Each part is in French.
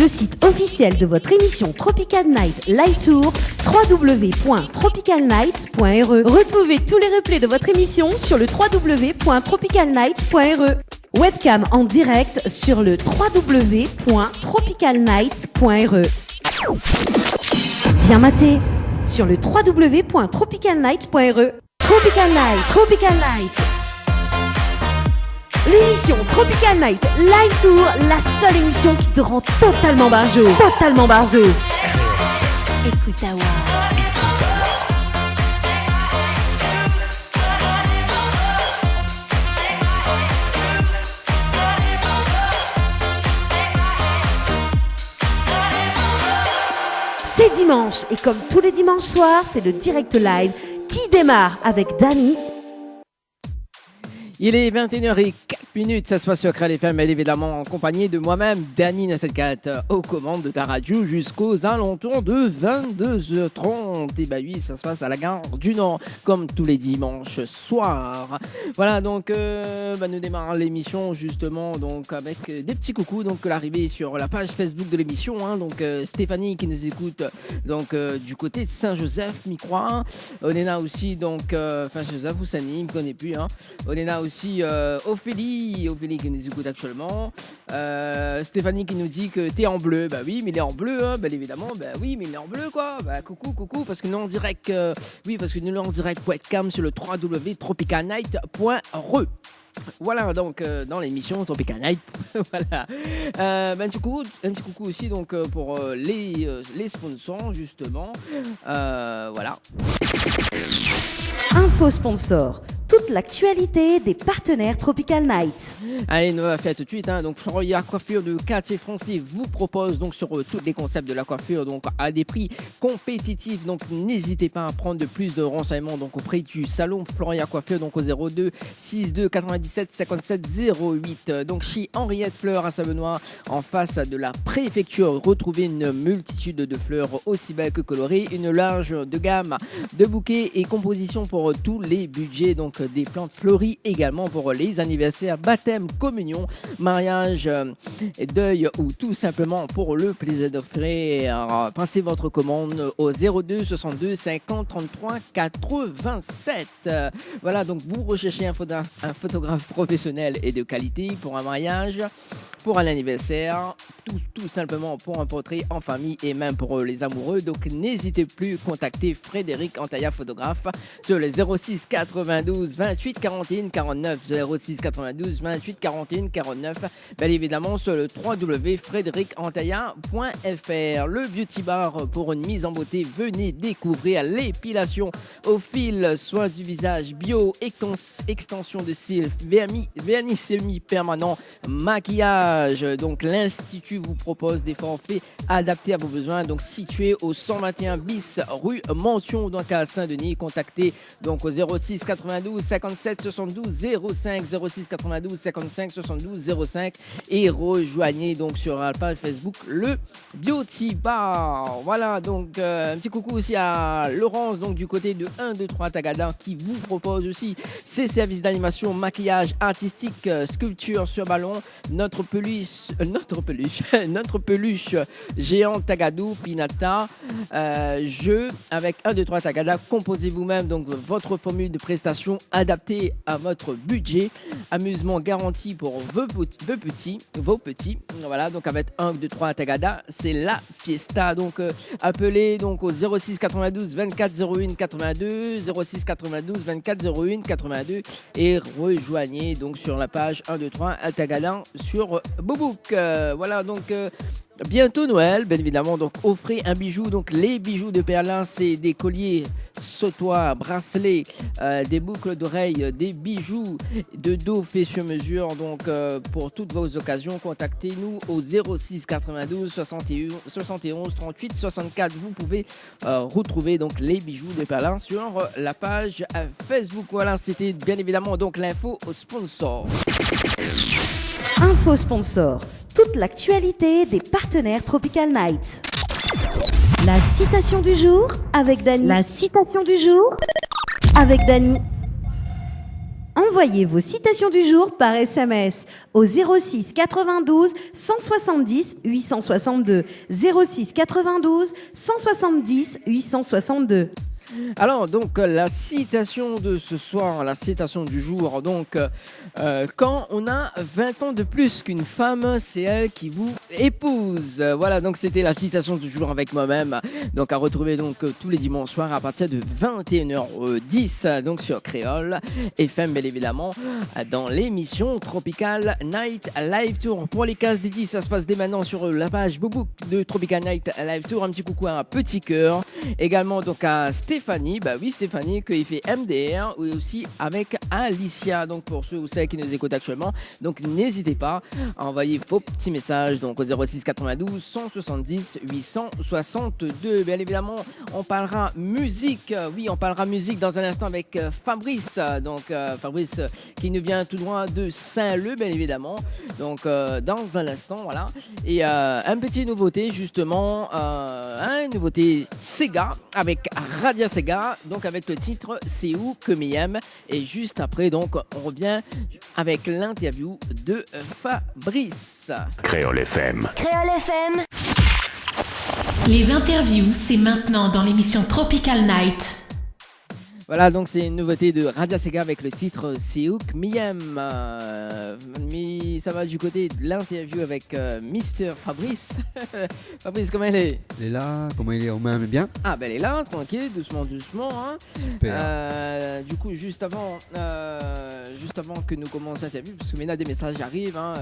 le site officiel de votre émission Tropical Night Live Tour, www.tropicalnight.re. Retrouvez tous les replays de votre émission sur le www.tropicalnight.re. Webcam en direct sur le www.tropicalnight.re. Bien maté sur le www.tropicalnight.re. Tropical Night, Tropical Night. L'émission Tropical Night Live Tour, la seule émission qui te rend totalement barjo. Totalement barjo. Écoute Awa. C'est dimanche et comme tous les dimanches soirs, c'est le direct live qui démarre avec Dany. Il est 21h04, ça se passe sur Créal FM, évidemment en compagnie de moi-même, Dany 974, aux commandes de ta radio jusqu'aux alentours de 22h30. Et bah oui, ça se passe à la gare du Nord, comme tous les dimanches soirs. Voilà, donc nous démarrons l'émission justement donc avec des petits coucous, donc l'arrivée sur la page Facebook de l'émission, hein, donc Stéphanie qui nous écoute donc du côté de Saint-Joseph, m'y croit. On est là aussi, donc Saint-Joseph ou Sani, il me connaît plus, hein. On est là aussi Ophélie qui nous écoute actuellement. Stéphanie qui nous dit que t'es en bleu. Bah oui, mais il est en bleu, hein, bien évidemment. Bah oui, mais il est en bleu, quoi. Bah coucou, parce que nous en direct, en direct webcam sur le www.tropicalnight.re. Voilà, donc dans l'émission Tropical Night. Voilà. Un petit coucou aussi donc pour les sponsors justement. Voilà. Info sponsor. Toute l'actualité des partenaires Tropical Night. Allez, on va faire tout de suite. Hein. Donc, Floria Coiffure de quartier français vous propose donc sur tous les concepts de la coiffure donc à des prix compétitifs. Donc, n'hésitez pas à prendre plus de renseignements donc auprès du salon Floria Coiffure donc au 02 62 97 57 08. Donc, chez Henriette Fleurs à Savenois, en face de la préfecture, retrouvez une multitude de fleurs aussi belles que colorées, une large de gamme de bouquets et compositions pour tous les budgets. Donc, des plantes fleuries également pour les anniversaires, baptême, communion, mariage, deuil ou tout simplement pour le plaisir d'offrir. Passez votre commande au 02 62 50 33 87. Voilà, donc vous recherchez un photographe professionnel et de qualité pour un mariage, pour un anniversaire, tout simplement pour un portrait en famille et même pour les amoureux. Donc n'hésitez plus, contactez Frédéric Antaya photographe sur le 06 92 28 41 49 06 92 28 41 49. Bien évidemment sur le www.frédéricantaya.fr. Le beauty bar pour une mise en beauté, venez découvrir l'épilation au fil, soins du visage, bio, extension de cils, vernis semi-permanent, maquillage. Donc l'institut vous propose des forfaits adaptés à vos besoins, donc situé au 121 bis rue Mention donc à Saint-Denis. Contactez donc au 06 92 57 72 05 06 92 55 72 05 et rejoignez donc sur la page Facebook le Beauty Bar. Voilà, donc un petit coucou aussi à Laurence donc du côté de 1, 2, 3 Tagada qui vous propose aussi ses services d'animation, maquillage artistique, sculpture sur ballon, notre peluche géant Tagadou Pinata, jeu avec 1, 2, 3 Tagada. Composez vous-même donc votre formule de prestation adaptée à votre budget, amusement garanti pour vos petits. Voilà, donc avec 1, 2, 3 Tagada, c'est la fiesta. Donc appelez donc au 06 92 24 01 82 06 92 24 01 82 et rejoignez donc sur la page 1, 2, 3 Tagada sur Boubouk. Voilà, donc bientôt Noël, bien évidemment, donc offrez un bijou, donc les bijoux de Perlin, c'est des colliers, sautoirs, bracelets, des boucles d'oreilles, des bijoux de dos faits sur mesure, donc pour toutes vos occasions, contactez-nous au 06 92 71 38 64. Vous pouvez retrouver donc les bijoux de Perlin sur la page Facebook. Voilà, c'était bien évidemment donc l'info au sponsor. Info sponsor. Toute l'actualité des partenaires Tropical Night. La citation du jour. avec Dany. La citation du jour avec Dany. Envoyez vos citations du jour par SMS au 06 92 170 862. 06 92 170 862. Alors donc la citation de ce soir, la citation du jour, donc quand on a 20 ans de plus qu'une femme, c'est elle qui vous épouse. Voilà, donc c'était la citation du jour avec moi-même, donc à retrouver donc tous les dimanches soirs à partir de 21h10 donc sur Créole FM bien évidemment dans l'émission Tropical Night Live Tour. Pour les cases dédiées, ça se passe dès maintenant sur la page Boubouk de Tropical Night Live Tour. Un petit coucou à un petit cœur également donc à Stéphanie, bah oui Stéphanie qui fait MDR et aussi avec Alicia, donc pour ceux ou celles qui nous écoutent actuellement, donc n'hésitez pas à envoyer vos petits messages donc au 06 92 170 862. Bien évidemment on parlera musique, oui on parlera musique dans un instant avec Fabrice, donc Fabrice qui nous vient tout droit de Saint-Leu bien évidemment, donc dans un instant voilà, et un petit nouveauté justement, une nouveauté Sega avec Radia Sega, donc avec le titre C'est où que m'aime, et juste après donc on revient avec l'interview de Fabrice. Créole FM. Créole FM. Les interviews, c'est maintenant dans l'émission Tropical Night. Voilà, donc c'est une nouveauté de Radia Sega avec le titre C'est où que m'aime. Mais ça va du côté de l'interview avec Mister Fabrice. Fabrice, comment elle est? Elle est là, comment il est? On m'aime bien? Ah ben elle est là, tranquille, doucement, doucement. Hein. Super. Du coup, juste avant que nous commencions l'interview, parce que maintenant des messages arrivent. Hein,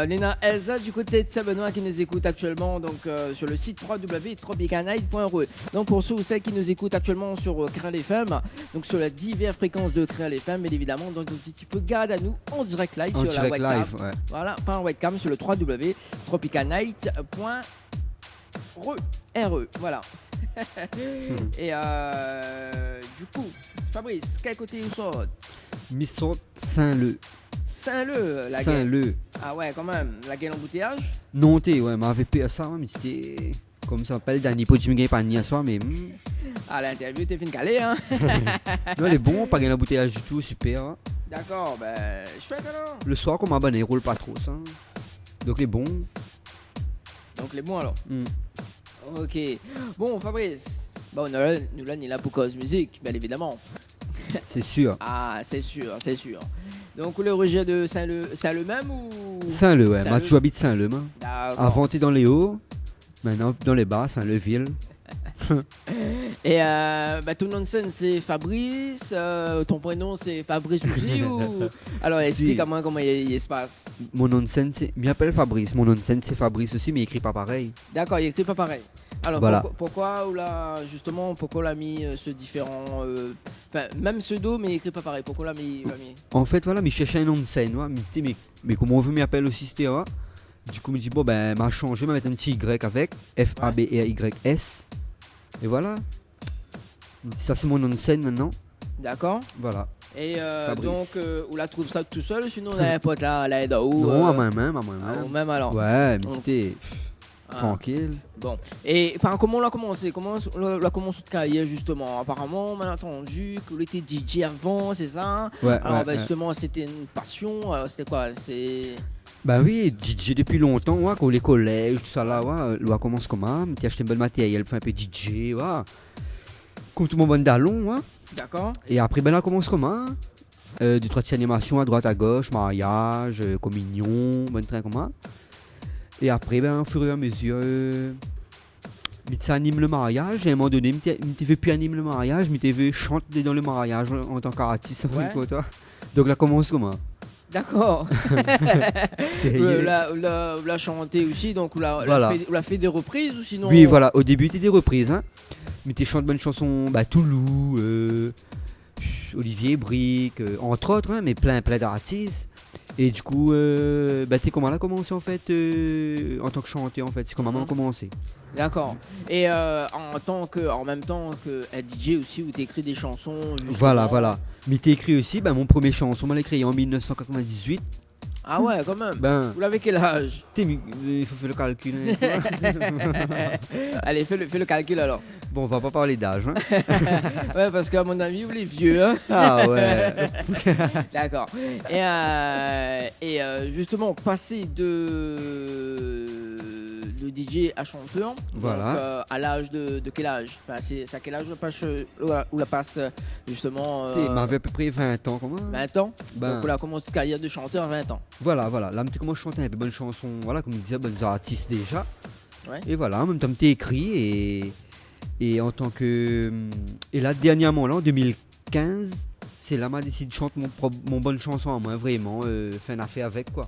Léna Elsa du côté de Saint-Benoît qui nous écoute actuellement donc, sur le site www.tropicalnight.re. Donc pour ceux ou celles qui nous écoutent actuellement sur Créole FM, donc sur les diverses fréquences de Créole FM, bien évidemment, donc si tu peux garder à nous en direct live sur la webcam. Ouais. Voilà, pas en webcam sur le www.tropicalnight.re. Voilà. Et du coup, Fabrice, quel côté où sort? Mission Saint-Leu. Saint-Leu, la gueule. Saint-Leu. Ah ouais, quand même, la gueule embouteillage. Non, t'es, ouais, m'avait payé ça, mais c'était comme ça s'appelle, dernier pot de Jimmy pas ni à soir, mais. Ah, l'interview, t'es fin calé, hein. Non, elle est bon, pas gagné l'embouteillage du tout, super. Hein. D'accord, ben, chouette alors. Le soir, comme un bonnet, il roule pas trop, ça. Donc, les bons. Donc, les bons alors. Ok. Bon, Fabrice. Bon, nous là, on est là pour cause musique, bien évidemment. C'est sûr. Ah, c'est sûr, c'est sûr. Donc, le rejet de Saint-Leu, Saint-Leu même ou. Saint-Leu, ouais. Saint-Leu. Moi, tu habites Saint-Leu, hein. D'accord. Avant, t'es dans les hauts. Maintenant, dans les bas, Saint-Leu-Ville. Et ton nom de scène c'est Fabrice, ton prénom c'est Fabrice aussi ou... Alors explique à moi comment il se passe. Mon nom de scène, c'est. Il m'appelle Fabrice. Mon nom de scène, c'est Fabrice aussi, mais il écrit pas pareil. D'accord, il écrit pas pareil. Alors voilà. pourquoi on l'a mis ce différent, même pseudo mais il écrit pas pareil. Pourquoi on l'a mis? En fait, voilà, mais je cherchais un nom de scène. Ouais, mais comment on veut m'appeler aussi, c'était. Ouais. Du coup, je me dis, bon, ben, m'a changé, m'a mettre un petit Y avec. F-A-B-R-Y-S. Et voilà. Ça, c'est mon nom de scène maintenant. D'accord. Voilà. Et donc, on la trouve ça tout seul, sinon on a un pote là, là, où non, à moi-même, même alors. Ouais, mais c'était tranquille. Bon. Et comment on l'a commencé? Comment on l'a commencé de carrière, justement? Apparemment, on a entendu que vous étiez DJ avant, c'est ça? Ouais. Alors, ouais. justement, c'était une passion. Alors, c'était quoi? Bah oui, DJ depuis longtemps, ouais, quand les collèges, tout ça là, ouais, l'on commence comment? Tu achètes un bon matériel, fait un peu DJ, ouais. Comme tout le monde d'allon, ouais. D'accord. Et après, ben là, commence comment? Du trois de animation à droite à gauche, mariage, communion, bon train comment? Et après, ben, au fur et à mesure, tu animes le mariage, et à un moment donné, tu veux plus animer le mariage, mais tu veux chanter dans le mariage en tant qu'artiste, ouais. Toi. Donc là, commence comment? D'accord. La chanter aussi, donc on l'a fait des reprises ou sinon. Oui, voilà, au début c'était des reprises, hein. Mais tu chantes bonnes chansons, Toulou, Olivier Brick, entre autres, hein, mais plein d'artistes. Et du coup, t'es comment là commencé en fait en tant que chanteur en fait, c'est comment maman a commencé. D'accord. Et en même temps que DJ aussi, où tu écris des chansons. Voilà. Mais tu écrit aussi, mon premier chanson, je l'ai créé en 1998. Ah ouais, quand même. Ben, Vous l'avez quel âge? il faut faire le calcul. Hein. Allez, fais le calcul alors. Bon, on va pas parler d'âge. Hein. Ouais, parce qu'à mon avis, vous les vieux. Hein. Ah ouais. D'accord. Et justement, passer de DJ à chanteur, Voilà. donc, à l'âge de quel âge? Enfin, c'est à quel âge où la passe justement Il m'avait à peu près 20 ans, comment 20 ans. Ben, Donc, on a commencé une carrière de chanteur à 20 ans. voilà. Là, tu commences à chanter un peu bonnes chansons, voilà, comme il disait, bonnes artistes déjà. Ouais. Et voilà, en même temps, tu écrit et en tant que. Et là, dernièrement, là, en 2015, c'est là que j'ai décidé de chanter mon bonne chanson à moi, vraiment, faire une affaire avec, quoi.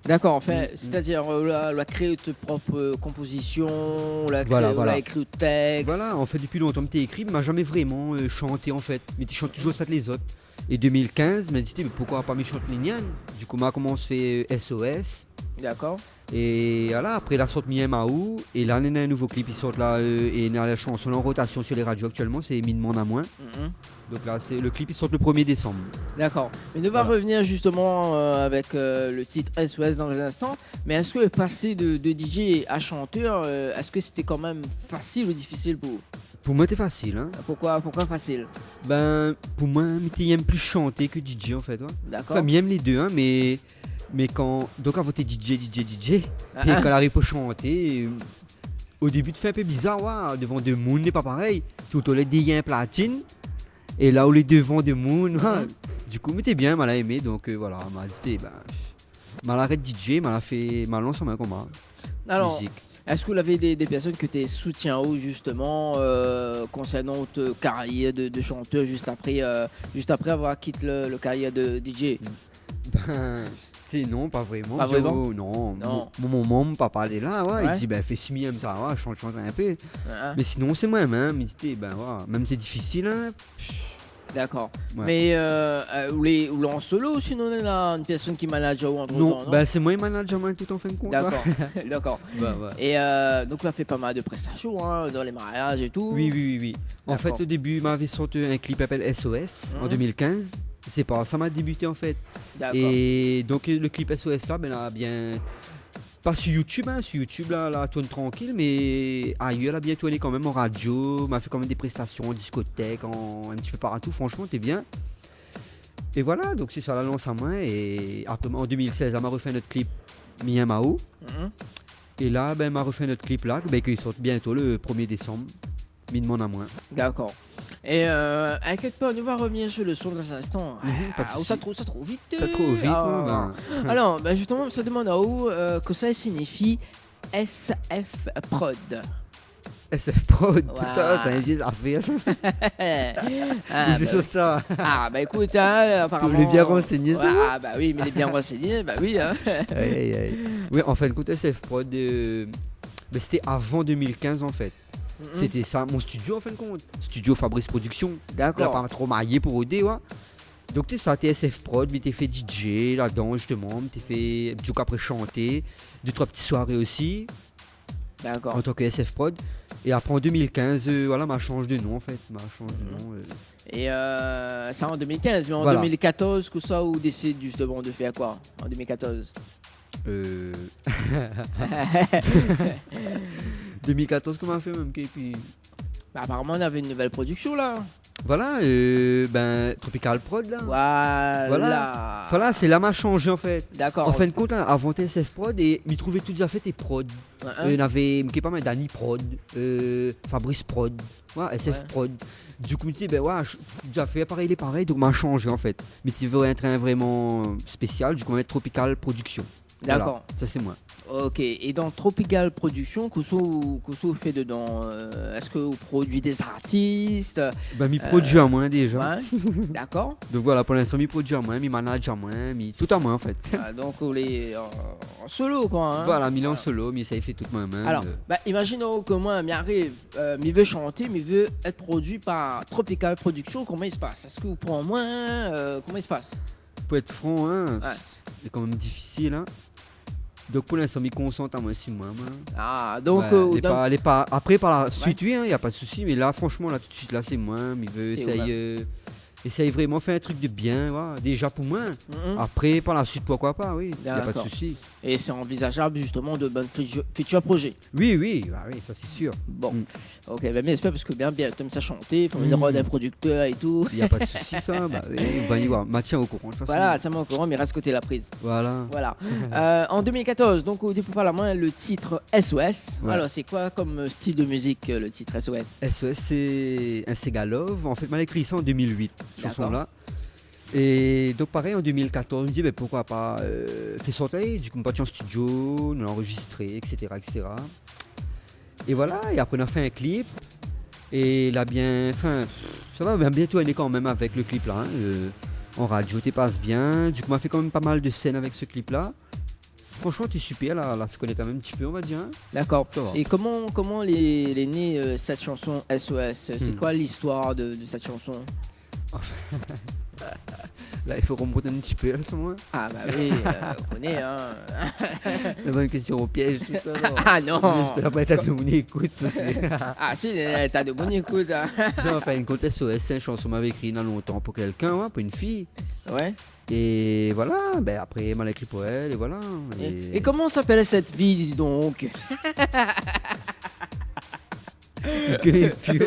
D'accord, enfin, c'est-à-dire, on a créé tes propres compositions, on a écrit le texte. Voilà, en fait, depuis longtemps, tu écrit, mais m'a jamais vraiment chanté, en fait. Mais tu chantes toujours ça de les autres. Et 2015, m'a dit, mais pourquoi pas me chanter les niennes? Du coup, m'a commencé à faire SOS. D'accord. Et voilà, après la sorte Miamaou, et là on a un nouveau clip, ils sortent là, et on a la chanson en rotation sur les radios actuellement, c'est Mine Mon à moins. Donc là, c'est le clip, il sort le 1er décembre. D'accord. Mais on va revenir justement avec le titre SOS dans les instants. Mais est-ce que passer de DJ à chanteur, est-ce que c'était quand même facile ou difficile pour vous? Pour moi, c'est facile. Hein. Pourquoi facile? Ben, pour moi, j'aime plus chanter que DJ en fait. Ouais. D'accord. Enfin, j'aime les deux, hein, mais quand. Donc, avant, t'es DJ, et quand elle arrive pour chanter, au début, tu fais un peu bizarre, ouais, devant deux moons, n'est pas pareil. Tout au lait des platine, et là où les devant deux moons, ouais, du coup, mais t'es bien, m'a aimé, donc voilà, m'a dit, m'a arrêté DJ, m'a lancé en combat. Alors, musique. est-ce que vous avez des personnes que tu soutiens ou justement concernant ta carrière de chanteur juste après avoir quitté le carrière de DJ? Ben, non, pas vraiment. Pas vraiment? Non. Non. Mon maman, papa, il est là, ouais. Ouais. Il dit, ben, fais 6 ça, ouais, chante un peu. Hein? Mais sinon, c'est moi-même. Il dit, ben, ouais, même c'est difficile, hein. D'accord. Ouais. Mais ou en solo, sinon on a une personne qui manage ou en Non, ben, c'est moi, management, tout en fin de compte. D'accord. D'accord. Ouais, ouais. Et donc, on a fait pas mal de prestations hein, dans les mariages et tout. Oui. En D'accord. fait, au début, il m'avait sorti un clip appelé SOS en 2015. C'est pas ça m'a débuté en fait. D'accord. Et donc le clip SOS là, ben là bien pas sur YouTube, hein, sur YouTube là tourne tranquille, mais ailleurs là bien tourné quand même en radio, m'a fait quand même des prestations en discothèque, un petit peu partout. Franchement, t'es bien. Et voilà, donc c'est ça la lance à moi. Et après en 2016, elle m'a refait notre clip Miamao. Et là, ben m'a refait notre clip là, ben qu'il sort bientôt le 1er décembre. Mine Mon à moins. D'accord. Et inquiète pas, on va revenir sur le son dans un instant. Pas de souci. Ça trop vite. Ça trop vite, Ah. Alors, justement, ça demande à où que ça signifie SF Prod. SF Prod, Wow. putain, ça existe à faire. Ah, C'est sur ça. écoute, hein, apparemment. Tu l'es bien renseigné, ça. Ah bah oui, mais il est bien renseigné, bah oui. Hein. Aïe. Oui, en fin de compte, SF Prod, c'était avant 2015 en fait. C'était ça, mon studio en fin de compte. Studio Fabrice Production. D'accord. Là, pas trop marié pour OD, ouais. Donc, tu sais, ça, t'es SF Prod, mais t'es fait DJ là-dedans, justement. T'es fait du coup après chanter. 2-3 petites soirées aussi. D'accord. En tant que SF Prod. Et après en 2015, voilà, m'a changé de nom en fait. Et ça en 2015, mais en Voilà. 2014, que ça, ou décide justement de faire quoi en 2014? 2014, comment on a fait même, et puis... Bah, apparemment, on avait une nouvelle production là. Voilà, Tropical Prod là. Voilà. Voilà, c'est là m'a changé en fait. D'accord. En fin de compte, là, avant TSF Prod, et m'y trouvait toutes à fait tes prod. Il y en avait, pas mal Danny Prod, Fabrice Prod, ouais, SF Prod. Du coup, je me dis, ben ouais, j'ai fait pareil, les pareils, donc m'a changé en fait. Mais tu veux être un vraiment spécial, du coup, on va mettre Tropical Production. D'accord. Voilà, ça c'est moi. Ok, et dans Tropical Production, qu'est-ce que vous faites dedans? Est-ce que vous produisez des artistes? Bah, m'y produit à moi déjà. Ouais. D'accord. Donc voilà, pour l'instant, m'y produit à moi, m'y manage à moi, tout à moi en fait. Ah, donc, vous les en solo quoi. Hein. Voilà, m'y en solo, m'y ça y fait tout moi-même. Alors, imaginons que moi, m'y arrive, m'y veut chanter, m'y veut être produit par Tropical Production, comment il se passe? Est-ce que vous prenez moins? Comment il se passe? Pour être franc, hein, Ouais. c'est quand même difficile. Hein. Donc pour l'instant, m'y concentre à moi aussi, moi. Ah, donc. Elle est pas... Après, par la suite, oui, il n'y a pas de souci. Mais là, franchement, là, tout de suite, là, c'est moi. Il veut C'est essayer. essaye vraiment de faire un truc de bien, voilà. Déjà pour moi. Mhm. Après, par la suite, pourquoi pas, oui, il n'y a pas de D'accord. souci. Et c'est envisageable justement de bonnes futurs projets. Oui, ça c'est sûr. Bon, Mm. ok, bah, mais j'espère parce que bien, comme ça chanter, il faut Mm. venir voir des producteurs et tout. Il n'y a pas de souci, ça. Bah, oui, on va y voir. Tiens au courant, de toute façon. Voilà, tiens-moi au courant, mais reste côté la prise. Voilà. Voilà. En 2014, donc au dépôt par la main, le titre SOS. Ouais. Alors, c'est quoi comme style de musique le titre SOS? SOS, c'est un Sega Love. En fait, mal écrit ça en 2008, cette D'accord. chanson-là. Et donc, pareil, en 2014, je me dis, ben, pourquoi pas faire sortir, du coup, parti en studio, nous l'enregistrer, etc., etc. Et voilà, et après, on a fait un clip. Et là, bien, enfin, ça va bien tourner quand même avec le clip là. Hein, en radio, tu passes bien. Du coup, on a fait quand même pas mal de scènes avec ce clip-là. Franchement, t'es super, là, tu connais quand même un petit peu, on va dire. Hein. D'accord. Ça va. Et comment est née cette chanson SOS? C'est quoi l'histoire de cette chanson? Là, il faut remonter un petit peu, là, ce moment. Ah bah oui, on connaît, hein. La bonne question au piège, tout ça. Non. Ah non. J'espère pas être de mon écoute. Ah si, t'as de bonnes écoutes. Hein. Non, enfin, une compte SOS, c'est une chanson m'avait écrit dans longtemps pour quelqu'un, ouais, pour une fille. Ouais. Et voilà, ben après, mal écrit pour elle, et voilà. Et comment s'appelle cette vie, dis donc? Il connaît plus.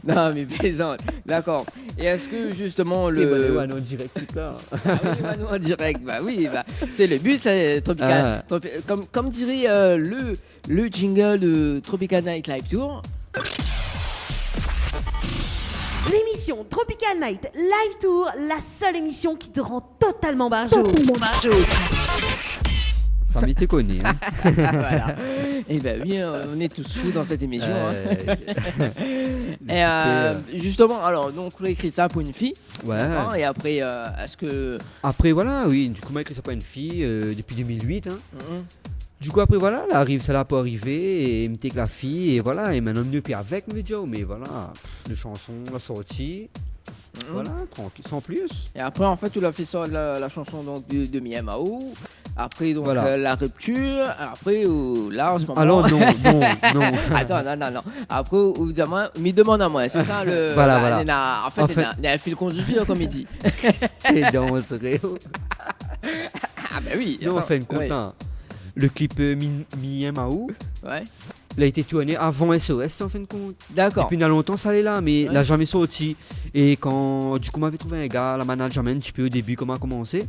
Non mais plaisante. D'accord. Et est-ce que justement Et voilà, le... ouais, non, direct tout ça. Ah oui, bah, nous en direct, bah oui, bah, c'est le but, c'est Tropical. Comme dirait le jingle de Tropical Night Live Tour. L'émission Tropical Night Live Tour, la seule émission qui te rend totalement barjot. Ça m'était connu. Hein. Voilà. Et ben oui, on est tous fous dans cette émission. Hein. Et justement, alors, donc, on a écrit ça pour une fille. Ouais. Hein, et après, est-ce que. Après, voilà, oui, du coup, m'a écrit ça pour une fille depuis 2008. Hein. Mhm. Du coup, après, voilà, là, arrive, ça l'a pas arrivé, et il me take la fille, et voilà, et maintenant, mieux puis avec, me dit, oh, mais voilà, le chanson, la sortie, voilà, tranquille, sans plus. Et après, en fait, tu l'as fait sur la chanson donc, de Miyamao. Après, donc, Voilà. la rupture. Après, là, en ce moment. Alors, non. Attends, non. Après, évidemment, me demande à moi. C'est ça le. Voilà. En fait, il y a un fil conducteur, comme il dit. Et dans ce réo. Ah, ben oui. Non, on attends, fait une compte, ouais. hein. Le clip Miyamao, Ouais. il a été tourné avant SOS, en fin de compte. D'accord. Depuis il y a longtemps, ça allait là, mais Ouais. il n'a jamais sorti. Et quand, du coup, on m'avait trouvé un gars, la management, un petit peu au début, comment a commencé.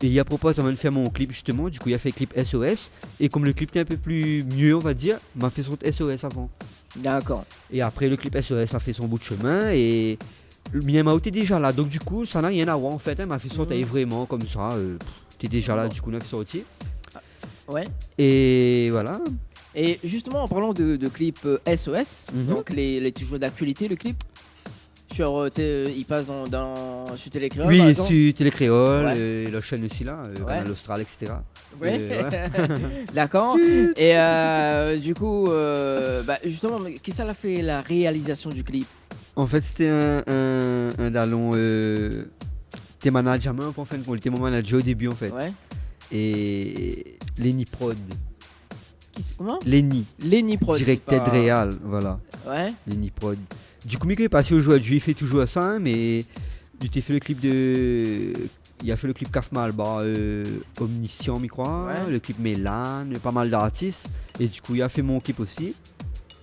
Et il a proposé de faire mon clip, justement. Du coup, il a fait le clip SOS. Et comme le clip était un peu plus mieux, on va dire, il m'a fait son SOS avant. D'accord. Et après, le clip SOS a fait son bout de chemin. Et le Miyamao était déjà là. Donc, du coup, ça n'a rien à voir, en fait. Il m'a fait sortir vraiment comme ça. T'es déjà là, Bon. du coup, on a fait sortir. Ouais. Et voilà. Et justement, en parlant de clip SOS, Mhm. donc les toujours d'actualité, le clip sur, il passe sur Télécréole, par Oui, exemple. sur Télécréole, Ouais. la chaîne aussi là, Canal Austral, etc. Ouais. Ouais. D'accord. Et du coup, justement, qui ça l'a fait la réalisation du clip? En fait, c'était un dallon. T'es management, en fin de compte. Il était mon manager au début, en fait. Ouais. Et Lenny Prod. Comment? Lenny. Lenny Prod. Directed pas- Real, voilà. Ouais. Lenny Prod. Du coup, Miko est passé au jeu il fait toujours ça, hein, mais il a fait le clip de. Il a fait le clip Kaf Malba, Omniscient, je crois. Ouais. Le clip Mélan, pas mal d'artistes. Et du coup, il a fait mon clip aussi.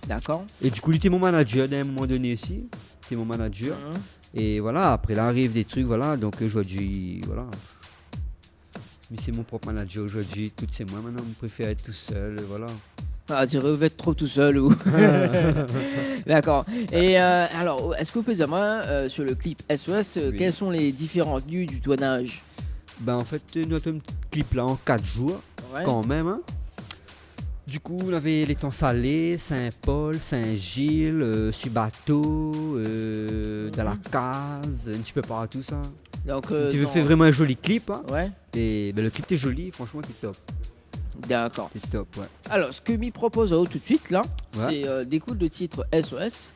D'accord. Et du coup, il était mon manager à un moment donné aussi. C'était mon manager. Mhm. Et voilà, après là arrive des trucs, voilà. Donc aujourd'hui, voilà. Mais c'est mon propre manager aujourd'hui, tout c'est moi maintenant, je préfère être tout seul, voilà. Ah, tu veux être trop tout seul ou. D'accord. Et alors, est-ce que vous pouvez dire moi, sur le clip SOS, Oui. quels sont les différents lieux du tournage? Ben en fait, notre clip là en 4 jours, Ouais. quand même. Hein. Du coup, on avait les temps salés, Saint-Paul, Saint-Gilles, sur bateau, dans la case, un petit peu partout ça. Donc, Tu veux faire vraiment un joli clip, hein. Ouais. Et ben, le clip est joli, franchement c'est top. D'accord. C'est top, ouais. Alors, ce que m'y propose tout de suite là, Ouais. c'est d'écouter le titre SOS.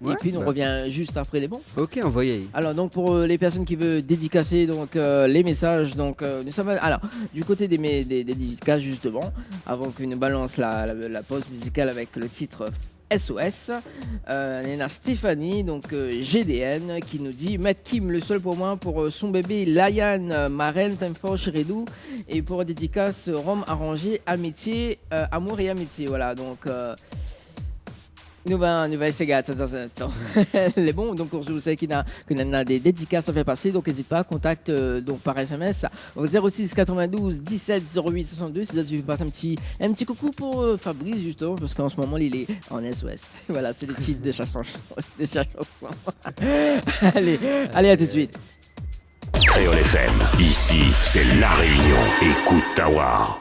Ouais, Et puis, on bah. revient juste après les bons. Ok, envoyez. Alors donc pour les personnes qui veulent dédicacer donc les messages, donc nous sommes alors du côté des dédicaces justement, avant que nous balance la pause musicale avec le titre SOS. Il y a Stéphanie, donc GDN, qui nous dit Matt Kim, le seul pour moi, pour son bébé Layan, Marraine, Time for Chiredou, et pour dédicace Rome arrangé, amitié, amour et amitié. Voilà, donc. Nous va essayer dans un instant. Les bons, donc je vous sais qu'il y a des dédicaces à faire passer, donc n'hésite pas, contact donc par SMS au 06 92 17 08 62. Si tu veux passer un petit coucou pour Fabrice justement, parce qu'en ce moment il est en SOS. Voilà, c'est le titre de sa chanson. allez, à tout de suite. Créole FM, ici c'est La Réunion. Écoute Tawar.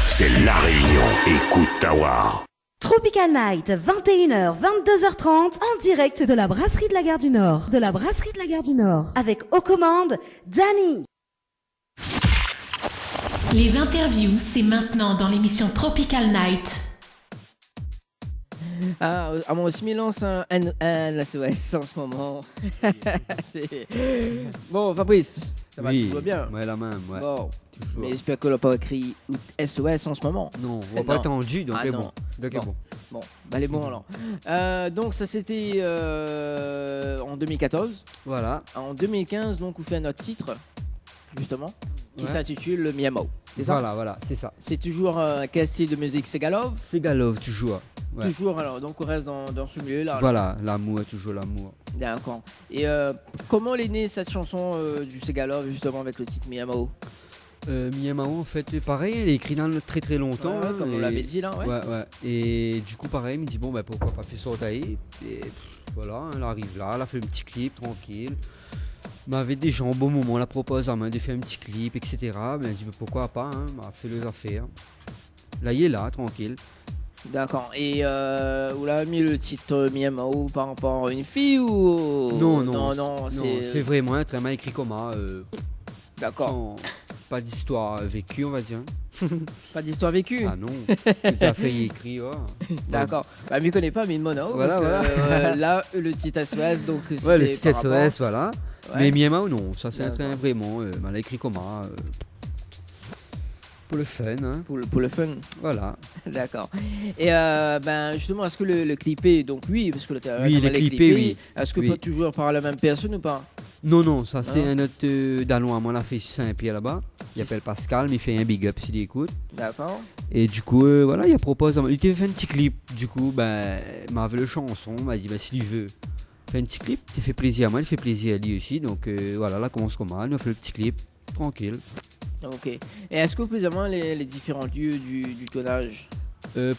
C'est La Réunion. Écoute Tawar. Tropical Night, 21h, 22h30, en direct de la brasserie de la Gare du Nord. De la brasserie de la Gare du Nord. Avec aux commandes, Dani. Les interviews, c'est maintenant dans l'émission Tropical Night. Ah, moi aussi, me lance un SOS en ce moment. Bon, Fabrice, ça va toujours bien. Ouais, la même, ouais. Bon, Toujours. mais j'espère que l'on n'a pas écrit SOS en ce moment. Non, on va pas attendu, donc Ah, c'est non. bon. Donc, Bon. bon. Bon, bah les bons alors. Donc ça c'était en 2014. Voilà. En 2015, donc on fait notre titre, justement, qui Ouais. s'intitule le Miamao. C'est ça? Voilà, c'est ça. C'est toujours quel style de musique? Segalov? Segalov, toujours. Ouais. Toujours alors, donc on reste dans ce milieu-là. Voilà, l'amour, toujours l'amour. D'accord. Et comment est née cette chanson du Segalov, justement, avec le titre Miamao? Miyamao, en fait, pareil, elle est écrite dans très très longtemps. Ouais, hein, comme on et- l'avait dit là, ouais. Ouais. Et du coup, pareil, il me dit, bon, bah, pourquoi pas faire ça au taille. Et voilà, elle arrive là, elle a fait un petit clip, tranquille. M'avait déjà un bon moment, la propose à main de faire un petit clip, etc. Mais elle dit, mais pourquoi pas, hein, m'a fait les affaires. Là, il est là, tranquille. D'accord. Et vous l'avez mis le titre Miamao par rapport à une fille ou... Non, Non, c'est vraiment un très mal écrit comme ça. D'accord. Sans- Pas d'histoire vécue, on va dire. Pas d'histoire vécue. Ah non, tout à fait écrit. Ouais. D'accord. Bah, je ne connais pas, mais Mono. Voilà, parce que, là, le titre SOS, donc c'était Ouais, le petit par rapport- SOS, voilà. Ouais. Mais Miyamao, non, ça c'est un train D'accord. vraiment mal écrit comme ça. Pour le fun, hein. Pour le fun. Voilà. D'accord. Et ben justement, est-ce que le clippé, donc oui, parce que le Oui, le clippé, oui. Est-ce que Oui. pas toujours par la même personne ou pas? Non, ça c'est Non. un autre d'Allons à moi, l'a fait sur Saint-Pierre là-bas. Il appelle Pascal, mais il fait un big up s'il écoute. D'accord. Et du coup, voilà, il a proposé, il t'a fait un petit clip. Du coup, ben, il m'avait le chanson, il m'a dit, ben, s'il veut faire un petit clip, il fait plaisir à moi, il fait plaisir à lui aussi. Donc voilà, là commence comme ça, il a fait le petit clip, tranquille. Ok. Et est-ce que vous pouvez dire les différents lieux du tournage?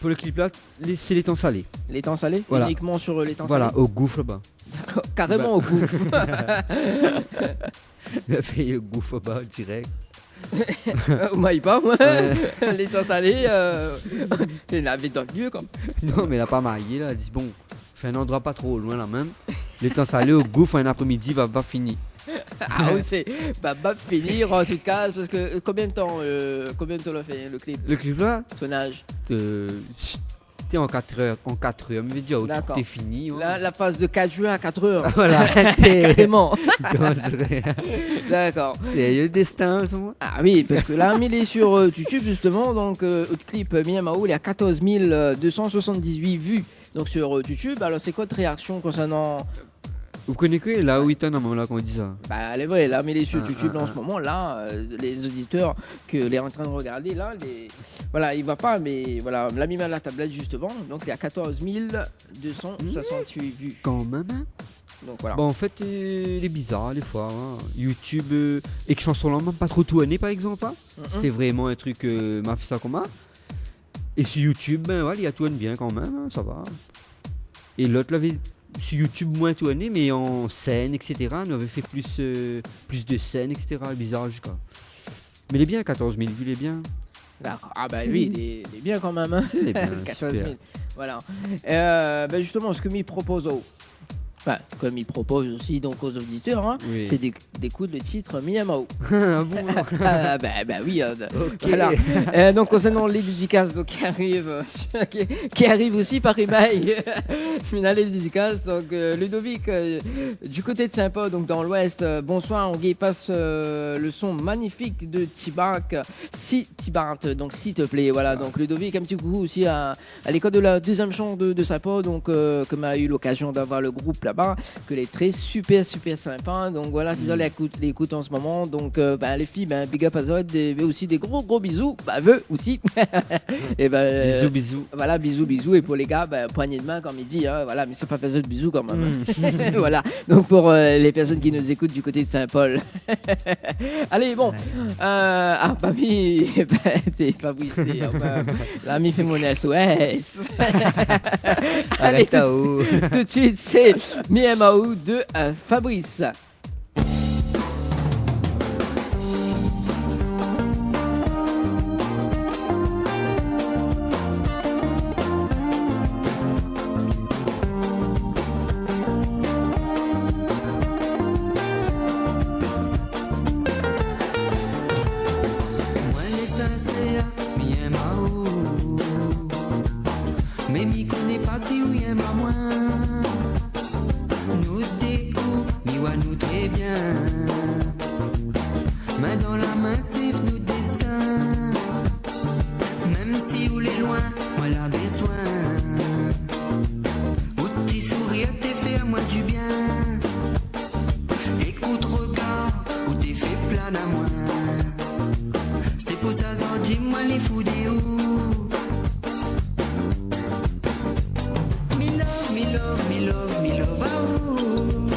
Pour le clip là, c'est les temps salés. Les temps salés? Voilà. Uniquement sur les temps Voilà, salés? au gouffre là-bas. D'accord. Carrément au coup. Il a fait le gouffre là-bas direct. Au Maïba, moi. Ouais. Les temps salés, il avait dans le lieu comme. Non, mais il a pas marié là, il a dit bon, fait un endroit pas trop loin là même. Les temps salés au gouffre, un après-midi, va fini. Ah oui, c'est bah finir en tout cas, parce que combien de temps l'a fait le clip? Le clip là, Tournage. t'es en 4 heures, mais je veux dire, tout D'accord. est fini. Ouais. La phase de 4 juin à 4 heures. Voilà, Carrément. c'est D'accord. le destin, ça, moi. Ah oui, parce que là, il est sur YouTube justement, donc le clip Miyamao, il est à 14 278 vues donc sur YouTube. Alors c'est quoi de réaction concernant... Vous connaissez là où il est moment là qu'on dit ça? Bah elle est vraie, là, mais il est sur YouTube ah, en ce moment, là, les auditeurs que les en train de regarder, là, voilà, il va pas, mais voilà, l'a mis à la tablette justement, donc il y a 14 268 vues. Quand même, hein. Donc voilà. Bon, en fait, il est bizarre des fois. Hein. YouTube, et que chanson là, même pas trop tourné par exemple. Hein. C'est vraiment un truc, m'a fait ça comme ça. Et sur YouTube, ben voilà, il y a tourné bien quand même, hein, ça va. Et l'autre l'avait sur YouTube moins tourné, mais en scène, etc. On avait fait plus de scènes, etc. Bizarre jusqu'à. Mais il est bien, 14 000 vues, il est bien. D'accord. Ah bah lui, il est bien quand même. Hein. Il est bien, 14 000. super. Voilà. Ben justement, ce que m'y propose, enfin, comme il propose aussi donc aux auditeurs, hein, Oui. c'est d'écouter le titre Miyamao. Ah bon. Bah oui. Ok. Voilà. Donc concernant les dédicaces donc, qui arrivent aussi par email. Final les dédicaces. Donc Ludovic du côté de Saint-Paul, donc dans l'ouest. Bonsoir, on passe le son magnifique de Tibac. Si Tibart, donc s'il te plaît. Voilà. Donc Ludovic, un petit coucou aussi à l'école de la deuxième chambre de Saint-Paul. Donc comme a eu l'occasion d'avoir le groupe là-bas, que les très super sympa. Donc voilà, c'est ça les écoute en ce moment. Donc les filles, big up à Zod, mais aussi des gros bisous. Eux aussi. Et Bisous. Voilà, bisous. Et pour les gars, poignée de main comme il dit. Hein, voilà, mais ça pas fait de bisous quand même. Voilà. Donc pour les personnes qui nous écoutent du côté de Saint-Paul. Allez, bon. Babi, c'est pas brisé. L'ami fait mon SOS. Allez, tout de suite, c'est Miyamao de Fabrice. Mais m'y connais pas si ou bien pour ça, dis-moi les fous des où. Me love, ah ouh.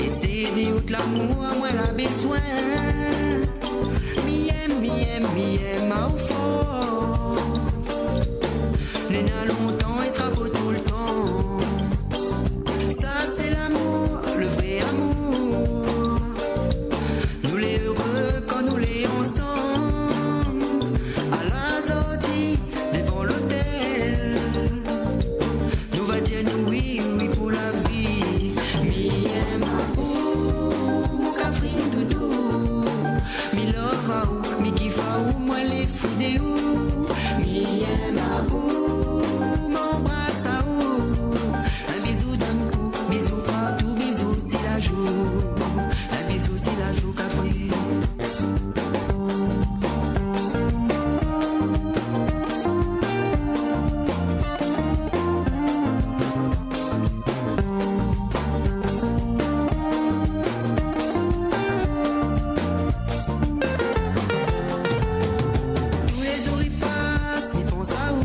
Et c'est des autres l'amour, moi la besoin. Mi aime, ah ou fort. N'est longtemps, et sera pour tout le temps. Ça c'est l'amour, le vrai amour. Nous les heureux quand nous les ensemble. À la sortie, devant l'hôtel. Nous va dire nous oui pour la vie. Mi aime, ah ou, mon cafrine doudou. Mi love, ah ou, mi kiffe, ah ou, moi les fous des ou. Mi aime, ah ou, m'embrasse, ah ou. Un bisou d'un coup, bisou partout, bisou si la joue. Un bisou si la joue, cafrine. Tous les jours ils passent, ils pensent à où.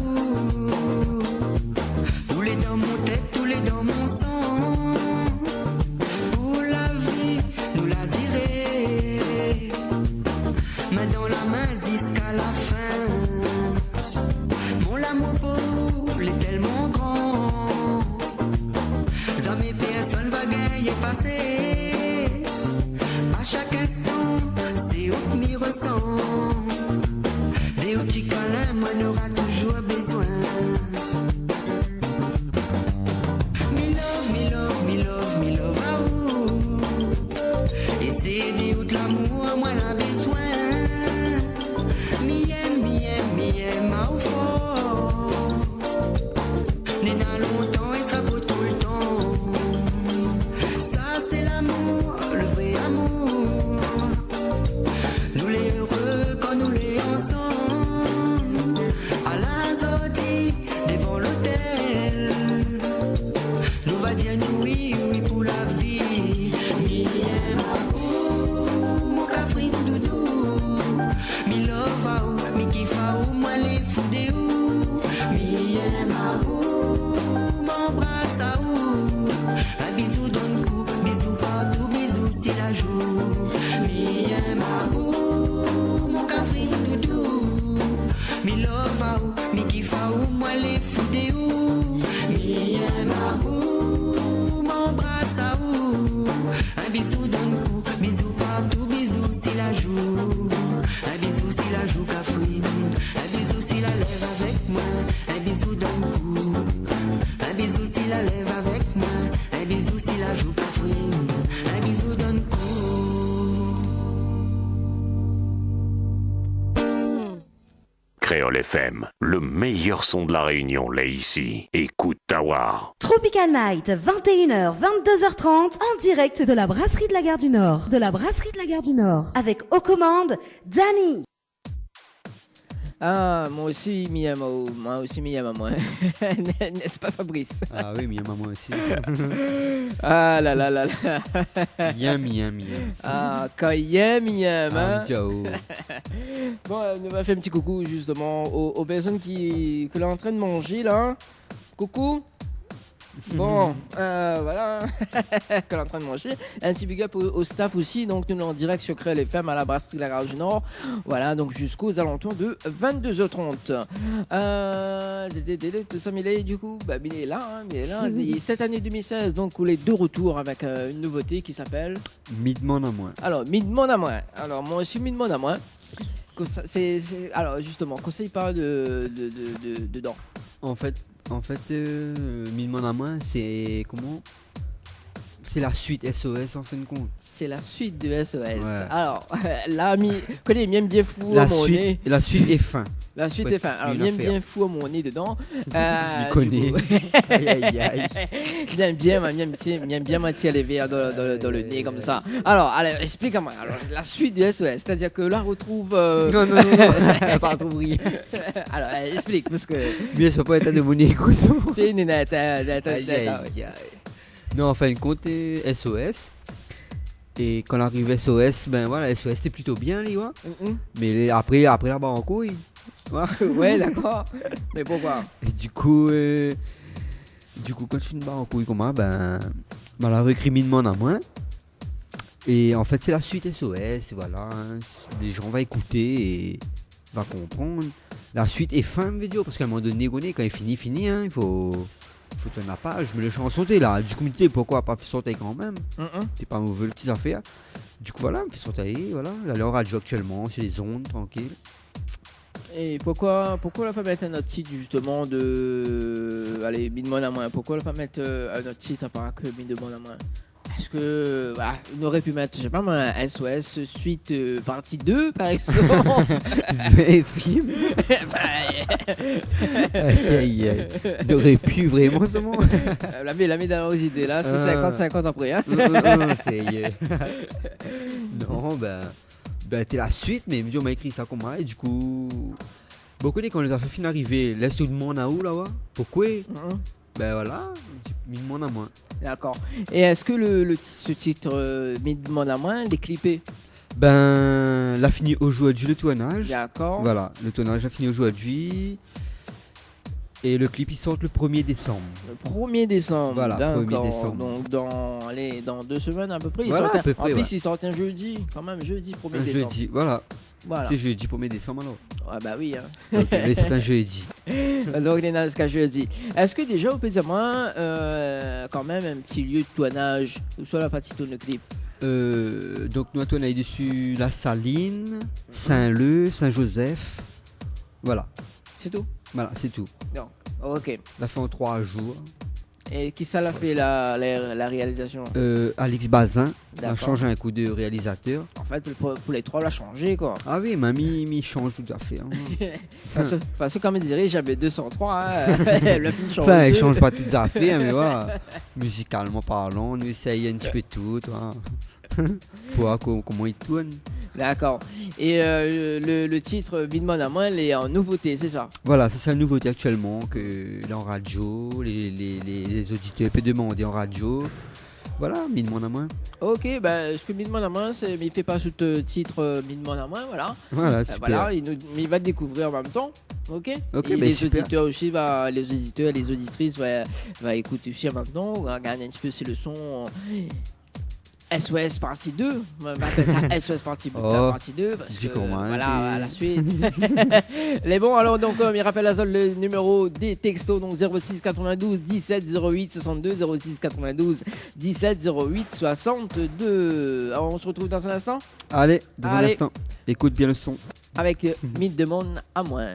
Tous les dans mon tête, tous les dans mon sang. Pour la vie, nous la ziré. Main dans la main jusqu'à la fin. Mon amour pour vous, il est tellement grand. Jamais personne va gagner passer. À chaque instant, c'est où m'y ressent. Des petits câlins, moi n'aura toujours besoin. Me love, ah ouh. Et c'est des autres l'amour, moi la besoin. Mi aime, ah ou fort. N'est dans longtemps, et ça pour tout le temps. Ça c'est l'amour, le vrai amour. Nous les heureux quand nous les ensemble. À la sortie, devant l'hôtel. Nous va dire nous oui pour la vie. Mi aime, ah ouh, mon cafrine doudou. Mi love, ah ouh, mi kiffe, ah ouh, moi les fous des ou. Mi aime, ah ouh, m'embrasse, ah ouh. Un bisou d'un coup, bisou partout, bisou si la joue. Mi aime, ah ouh, mon cafrine doudou. Mi love, ah ouh, mi kiffe, ah ouh, moi les fous des ou. Mi aime, ah ouh, m'embrasse, ah ouh. Un bisou d'un coup, bisou partout, bisou si la joue. Un bisou si la joue, cafrine. Un bisou si la lève avec moi. Un bisou d'un coup. Un bisou si la lève avec moi. Un bisou si la joue, cafrine. Un bisou d'un coup. Créole FM, le meilleur son de la Réunion, là ici. Écoute Tawar. Tropical Night, 21h, 22h30, en direct de la brasserie de la Gare du Nord. De la brasserie de la Gare du Nord. Avec aux commandes, Danny. Ah, moi aussi, Miyamo. Moi aussi, Miyamo, moi. N'est-ce pas, Fabrice? Ah oui, Miam, moi aussi. Ah là là là là. Miam. Ah, quand Yam, Ah, hein. ciao. Bon, on va faire un petit coucou, justement, aux personnes que l'on est en train de manger, là. Coucou. Bon, voilà, qu'on est en train de manger. Un petit big up au staff aussi. Donc, nous sommes en direct sur Créole FM à la brasserie de la Gare du Nord. Voilà, donc jusqu'aux alentours de 22h30. Tout ça, il est du coup, bah, il est là. Hein, il est là. Cette année 2016, donc, on est de retour avec une nouveauté qui s'appelle Midman à moi. Alors, Midman à moi. Alors, moi aussi, Midman à moi. Alors, justement, conseille pas dedans. En fait, Midman à moi, c'est comment? C'est la suite SOS en fin de compte. C'est la suite de SOS. Ouais. Alors, là, connais bien bien fou à mon nez. La suite est fin. La suite Ouais, est fin. Alors, bien fou à mon nez dedans. Il connaît. Aïe. bien matière les verres dans le nez comme ça. Alors, explique-moi. Alors, la suite de SOS, c'est-à-dire que là, on retrouve. Non. Pas trop briller. Alors, explique, parce que. Mais ça peut pas être de mon écoute. C'est une nette. Non, en fin de compte, SOS. Et quand arrive SOS, ben voilà, SOS c'était plutôt bien, les gars. Mhm. Mais après là-bas en couille. Voilà. Ouais, d'accord. Mais pourquoi? Et du coup, quand tu te bats en couille comme moi, ben la récriminement à moins. Et en fait, c'est la suite SOS, voilà. Hein. Les gens vont écouter et vont comprendre. La suite est fin de vidéo, parce qu'à un moment donné, quand il finit, hein, il faut tourner la page. Mais les chansons, t'es là. Du comité, pourquoi pas faire sauter quand même? Mhm. C'est pas mauvais, les petites affaires. Du coup, voilà, on fait sauter, voilà. Là, en radio actuellement, sur les ondes, tranquille. Et pourquoi la femme mettre un autre titre justement de. Allez, Midmon à moins. Pourquoi la femme mettre un autre titre à part que Midmon à moins? Est-ce que. Bah, on aurait pu mettre, je sais pas moi, un SOS suite partie 2 par exemple. Et film. Aïe. Il aurait pu vraiment ce moment. La met dans nos idées là, c'est 50-50 après. Hein. Non, t'es la suite, mais on m'a écrit ça comme moi, et du coup, beaucoup de quand les a fait fin arriver, laisse tout le monde à où là-bas? Pourquoi? Ben voilà, Midmon à moins. D'accord. Et est-ce que ce titre Midmon à moins, il est clippé? Ben, l'a fini aujourd'hui le tournage. D'accord. Voilà, le tournage a fini aujourd'hui. Et le clip il sort le 1er décembre. Le 1er décembre. Voilà, d'accord. 1er décembre. Donc dans 2 semaines à peu près. Voilà, à peu En près, plus, ouais. il sort un jeudi, quand même, jeudi 1er Un décembre. jeudi, voilà. Voilà. C'est jeudi 1er décembre alors. Ah bah oui. Hein. Donc, mais c'est un jeudi. Donc il est dans ce cas jeudi. Est-ce que déjà, vous pouvez dire moi, quand même, un petit lieu de tournage, où soit la partie tourne le clip? Donc nous on a dessus La Saline, Saint-Leu, Saint-Joseph. Voilà. C'est tout? Voilà, c'est tout. Donc, ok. La fait en 3 jours. Et qui ça l'a fait la réalisation? Alex Bazin a D'accord. changé un coup de réalisateur. En fait, pour les 3, l'a changé quoi. Ah oui, mamie change tout à fait. Hein. Parce que comme il dirait, j'avais 203, hein. Le film change. Enfin, il change pas tout à fait, hein, mais voilà. Musicalement parlant, on essaye un petit peu tout. Pour voir comment il tourne. D'accord. Et le titre Midmon à moins, il est en nouveauté, c'est ça? Voilà, ça c'est la nouveauté actuellement, que il est en radio, les auditeurs peuvent demander en radio. Voilà, Midmon à moins. Ok, bah, ce que Midmon à moins, il fait pas sous le titre Midmon à moins, voilà. Voilà, super. Voilà, il va le découvrir en même temps, ok. Ok, Et bah, les super. auditeurs aussi, les auditeurs, les auditrices vont écouter aussi en même temps, on va regarder un petit peu ces leçons. SOS partie 2, on va appeler ça SOS partie 2 parce dis que comment, hein, voilà à la suite. Les bons alors donc il rappelle la zone le numéro des textos donc 06 92 17 08 62 06 92 17 08 62. Alors, on se retrouve dans un instant Allez, dans un Allez. instant, écoute bien le son. avec Midmon à moins.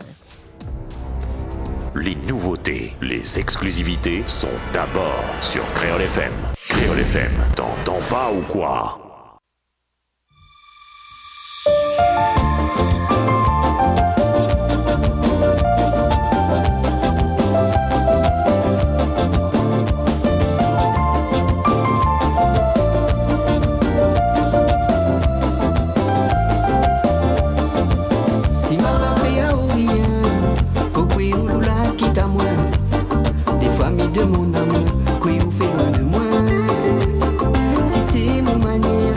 Les nouveautés, les exclusivités sont d'abord sur Créole FM. Créole FM, t'entends pas ou quoi? Si ma pape ou rien, kokwe ou lula quitte à moi. Des fois mi demande à moi, quoi ou fait loin de moi. Si c'est mon manière.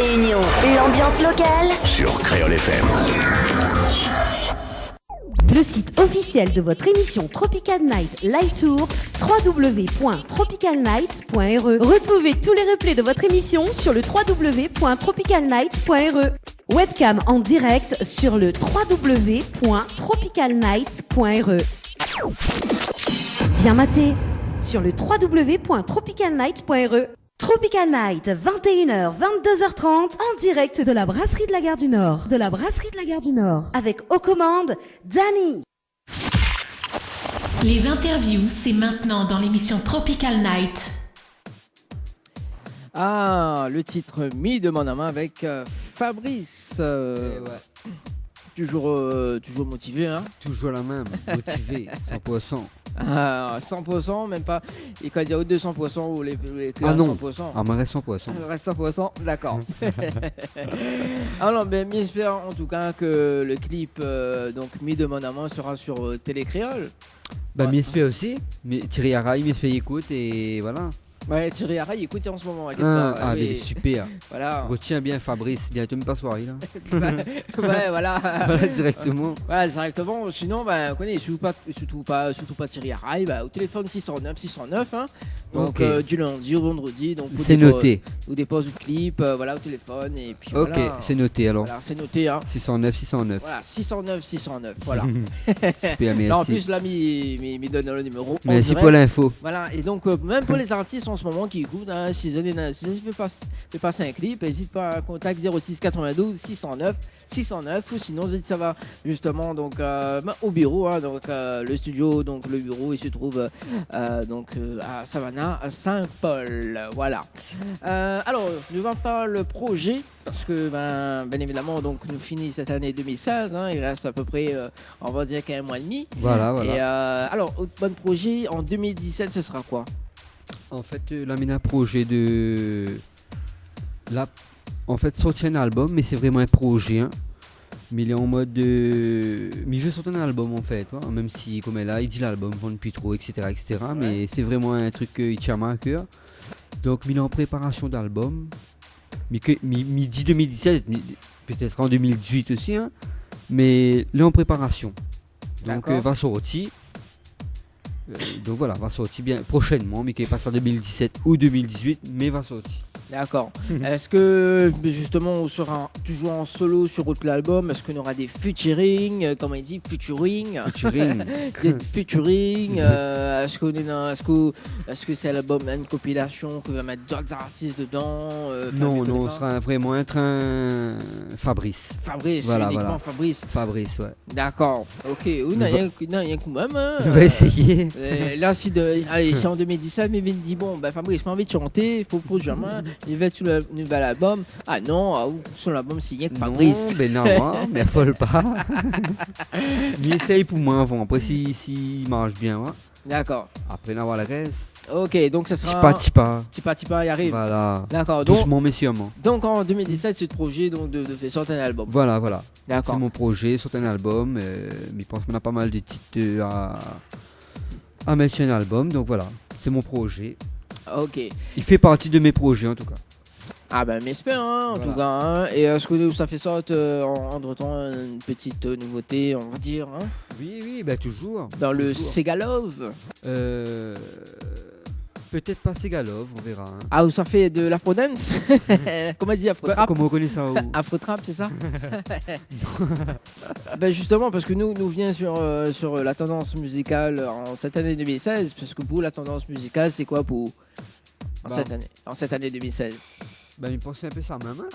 Réunion, l'ambiance locale. Sur Créole FM. Le site officiel de votre émission Tropical Night Live Tour, www.tropicalnight.re. Retrouvez tous les replays de votre émission sur le www.tropicalnight.re. Webcam en direct sur le www.tropicalnight.re. Bien maté sur le www.tropicalnight.re. Tropical Night, 21h, 22h30, en direct de la Brasserie de la Gare du Nord. De la Brasserie de la Gare du Nord. Avec aux commandes, Danny. Les interviews, c'est maintenant dans l'émission Tropical Night. Ah, le titre mis de mon main avec Fabrice. Toujours motivé, hein. Toujours la même, motivé, 100%. Ah, 100%, même pas. Et quand il y a 200% ou les Ah non, 100%. ah, mais reste 100%. Reste 100%, d'accord. Alors, ben, j'espère en tout cas que le clip donc mis de mon amant sera sur Télé Créole. Bah, m'espère aussi, mais Thierry Araï, m'espère écoute et voilà. Ouais, Thierry Araï écoute en ce moment. Ah, oui. il est super. Voilà. Retiens bien Fabrice, bientôt même pas soirée là. Ouais, voilà. Voilà, directement. Voilà, directement. Sinon, bah, on connaît surtout pas Thierry Araï, bah, au téléphone 609, hein. Donc, Ok. du lundi au vendredi. Donc, C'est noté. Ou dépose le clip, voilà, au téléphone. Et puis, Ok, voilà. c'est noté alors. Voilà, c'est noté, hein. 609. Voilà, 609, voilà. Super, merci. Là, en plus, là, il donne le numéro. en Merci direct. pour l'info. Voilà, et donc, même pour les artistes en ce moment qui écoutent, hein, si vous fait passer un clip, n'hésite pas à contact 06 92 609 ou sinon ça va justement donc au bureau, hein, donc le studio, donc le bureau il se trouve donc à Savannah, à Saint-Paul, voilà. Alors je vais pas le projet parce que bien évidemment donc nous finissons cette année 2016, hein, il reste à peu près on va dire qu'un mois et demi. Voilà. Et alors autre bon projet en 2017 ce sera quoi? En fait, là, il y a un projet de. Là, en fait, sortir un album, mais c'est vraiment un projet. Hein. Mais il est en mode de. Mais je veux sortir un album en fait. Hein. Même si, comme elle a, il dit l'album, vend plus trop, etc. Ouais. Mais c'est vraiment un truc qui tient à cœur. Donc, il est en préparation d'album. Mais dit 2017, peut-être en 2018 aussi. Hein. Mais il est en préparation. Donc, va sortir. Donc voilà, va sortir bien prochainement, mais qui est pas en 2017 ou 2018, mais va sortir. D'accord. Est-ce que justement on sera toujours en solo sur l'album? Est-ce qu'on aura des featuring, comme il dit, featuring? Des featuring. Est-ce que c'est l'album une compilation que va mettre d'autres artistes dedans? Non, on sera vraiment un train Fabrice. Fabrice, voilà, uniquement Fabrice. Fabrice, ouais. D'accord. Ok. Oui, il y a quand même. Hein, on va essayer. Là, si en 2017, mais il dit bon, Fabrice, m'a envie de chanter, il faut produire main. Il va sur le nouvel album. Ah non, sur l'album signé que Fabrice. Non, ben non, mais folle pas. Mais essaye pour moi avant. Après, si marche bien, ouais. D'accord. Après, on va le reste. Ok, donc ça sera. Tipa, il arrive. Voilà. D'accord. Doucement, mais sûrement. Donc en 2017, c'est le projet donc, de faire sortir un album. Voilà. D'accord. C'est mon projet, sortir un album. Mais je pense qu'on a pas mal de titres à mettre sur un album. Donc voilà, c'est mon projet. Ok. Il fait partie de mes projets en tout cas. Ah ben m'espère en tout cas. Hein. Et est-ce que ça fait sortir entre-temps une petite nouveauté, on va dire hein? Oui, toujours. Dans le Segalove. Peut-être pas Segalove, on verra. Hein. Ah, où ça fait de l'afro-dance? Comment on dit afro-trap? Comment on connaît ça? Afro-trap, c'est ça? Justement, parce que nous vient sur la tendance musicale en cette année 2016. Parce que pour la tendance musicale, c'est quoi pour en cette année 2016? Il pensait un peu ça même. Hein?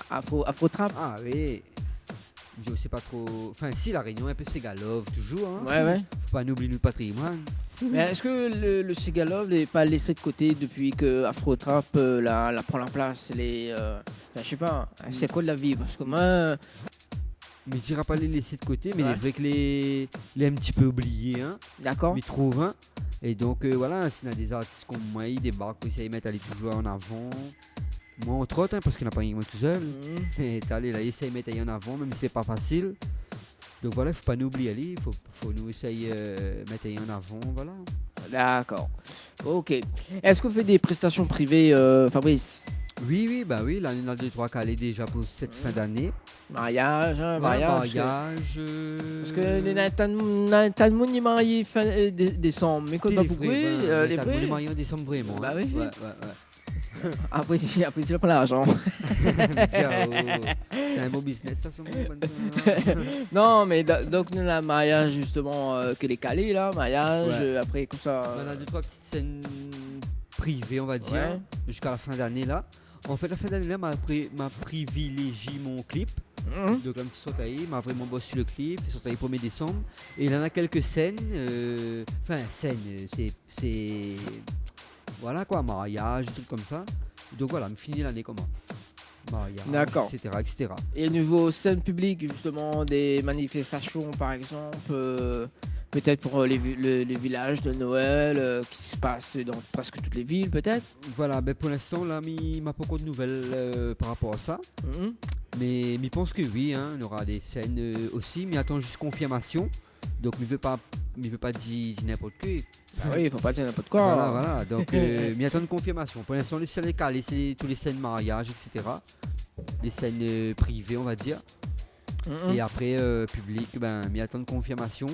Afro-trap? Ah oui. Je sais pas trop. Enfin, si, la Réunion, un peu Segalove, toujours. Hein. Ouais. Faut pas oublier le patrimoine. Mais est-ce que le Segalove n'est pas laissé de côté depuis que Afro-Trap la prend la place? Je sais pas, c'est quoi de la vie? Parce que moi. Mais je dirais pas les laisser de côté, mais il est vrai que les un petit peu oubliés. Hein. D'accord. Mais trouve. Hein. Et donc, voilà, s'il y a des artistes comme moi, ils débarquent, ils essayent de mettre aller toujours en avant. Moi, on trotte, hein, parce qu'il n'y a pas rien moi tout seul. Et allez, là, essaye de mettre en avant, même si c'est pas facile. Donc voilà, il ne faut pas nous oublier, il faut nous essayer de mettre en avant, voilà. D'accord. Ok. Est-ce que vous faites des prestations privées, Fabrice? Oui, bah oui, l'année 2-3 calé déjà pour cette fin d'année. Mariage, hein, Ouais, mariage. mariage. Parce que les Nathan Moon, ils marient fin décembre. Mais quand pas beaucoup, les vrais. vrais. Les mariés en décembre vraiment. Bah hein. oui. Ouais. Après, c'est pas l'argent. C'est un beau business, ça, son Non, mais donc, nous, la mariage, justement, que les calés, là, mariage, Ouais. Après, comme ça. On a 2-3 petites scènes privées, on va dire, Ouais. jusqu'à la fin d'année là. En fait, la fin d'année là m'a privilégié mon clip. Mhm. Donc, un petit sorti, m'a vraiment bossé le clip, c'est sorti le 1er décembre. Et il en a quelques scènes, c'est. Voilà quoi, mariage, des trucs comme ça. Donc voilà, me finit l'année comment mariage, D'accord. etc. Et niveau scène publique, justement, des manifestations, par exemple, peut-être pour les villages de Noël qui se passent dans presque toutes les villes, peut-être. Voilà, ben pour l'instant, là, il m'a pas encore de nouvelles par rapport à ça. Mhm. Mais il pense que oui, hein, il y aura des scènes aussi, mais il attend juste confirmation. Donc il veut pas dire n'importe quoi. Ah oui, il faut pas dire n'importe quoi. Voilà. Donc il attend une confirmation. Pour l'instant, les scènes calées, c'est tous les scènes mariage, etc. Les scènes privées, on va dire. Mhm. Et après, public, ben, il attend une confirmation.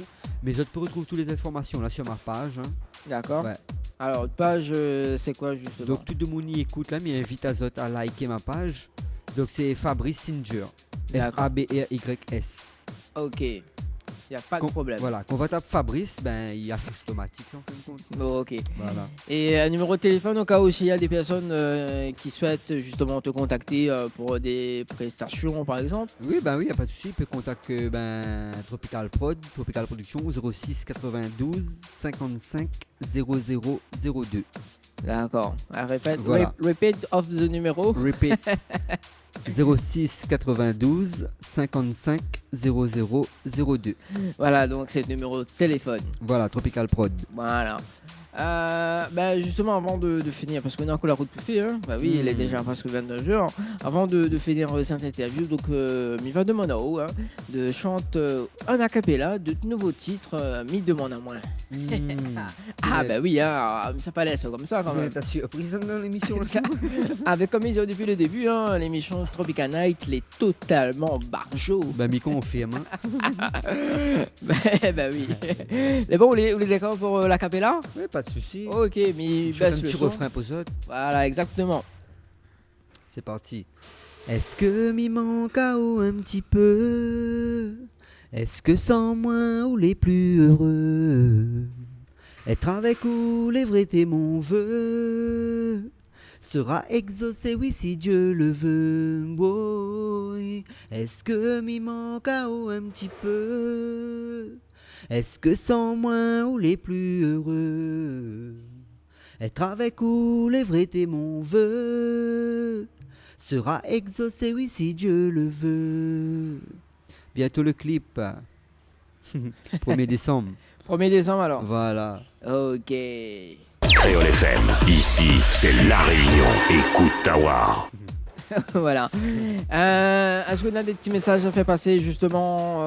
Mais les autres peuvent retrouver toutes les informations là sur ma page. Hein. D'accord. Ouais. Alors, votre page, c'est quoi, justement? Donc tout le monde y écoute là, mais invite à Zot à liker ma page. Donc c'est Fabrice Singer. D'accord. Fabrys. Ok. Il n'y a pas de problème. Voilà, quand on va taper Fabrice, ben il affiche automatique ça en fin de compte. Bon, ok. Voilà. Et un numéro de téléphone au cas où il y a des personnes qui souhaitent justement te contacter pour des prestations, par exemple. Oui, ben oui, y a pas de souci. Il peut contacter Tropical Production 06 92 55 00 02. D'accord. Répète. Voilà. Repeat of the numéro. Repeat 06 92 55 00 02. Voilà, donc c'est le numéro de téléphone. Voilà, Tropical Prod. Voilà. Justement, avant de finir, parce qu'on a encore la route pour faire, hein. Bah oui, il est déjà presque 22h. Avant de finir cette interview, donc, il va demander à haut, hein, de chanter un a cappella de nouveaux titres, mis demande à moins. Bah oui, hein, ça pas laisse comme ça quand même. T'as surprise dans l'émission là. Avec comme ils disent depuis le début, hein, l'émission Tropical Night, il est totalement barjo. Bah, mi confirme. Hein. bah oui. Mais bon, vous êtes d'accord pour la cappella? Oui, pas de souci. Ok, mais Je fais un baisse le petit son. refrain pour ça. Voilà, exactement. C'est parti. Est-ce que m'y manque à eau un petit peu? Est-ce que sans moi ou les plus heureux? Être avec ou les vrais t'es mon vœu sera exaucé, oui, si Dieu le veut. Boy. Est-ce que m'y manque à eau un petit peu? Est-ce que sans moi ou les plus heureux? Être avec ou les vrais t'es mon vœu sera exaucé, oui, si Dieu le veut. Bientôt le clip. 1er décembre. 1er décembre alors. Voilà. Ok. Créole FM, ici, c'est la Réunion. Écoute Tawar. Voilà. Est-ce qu'on a des petits messages à faire passer justement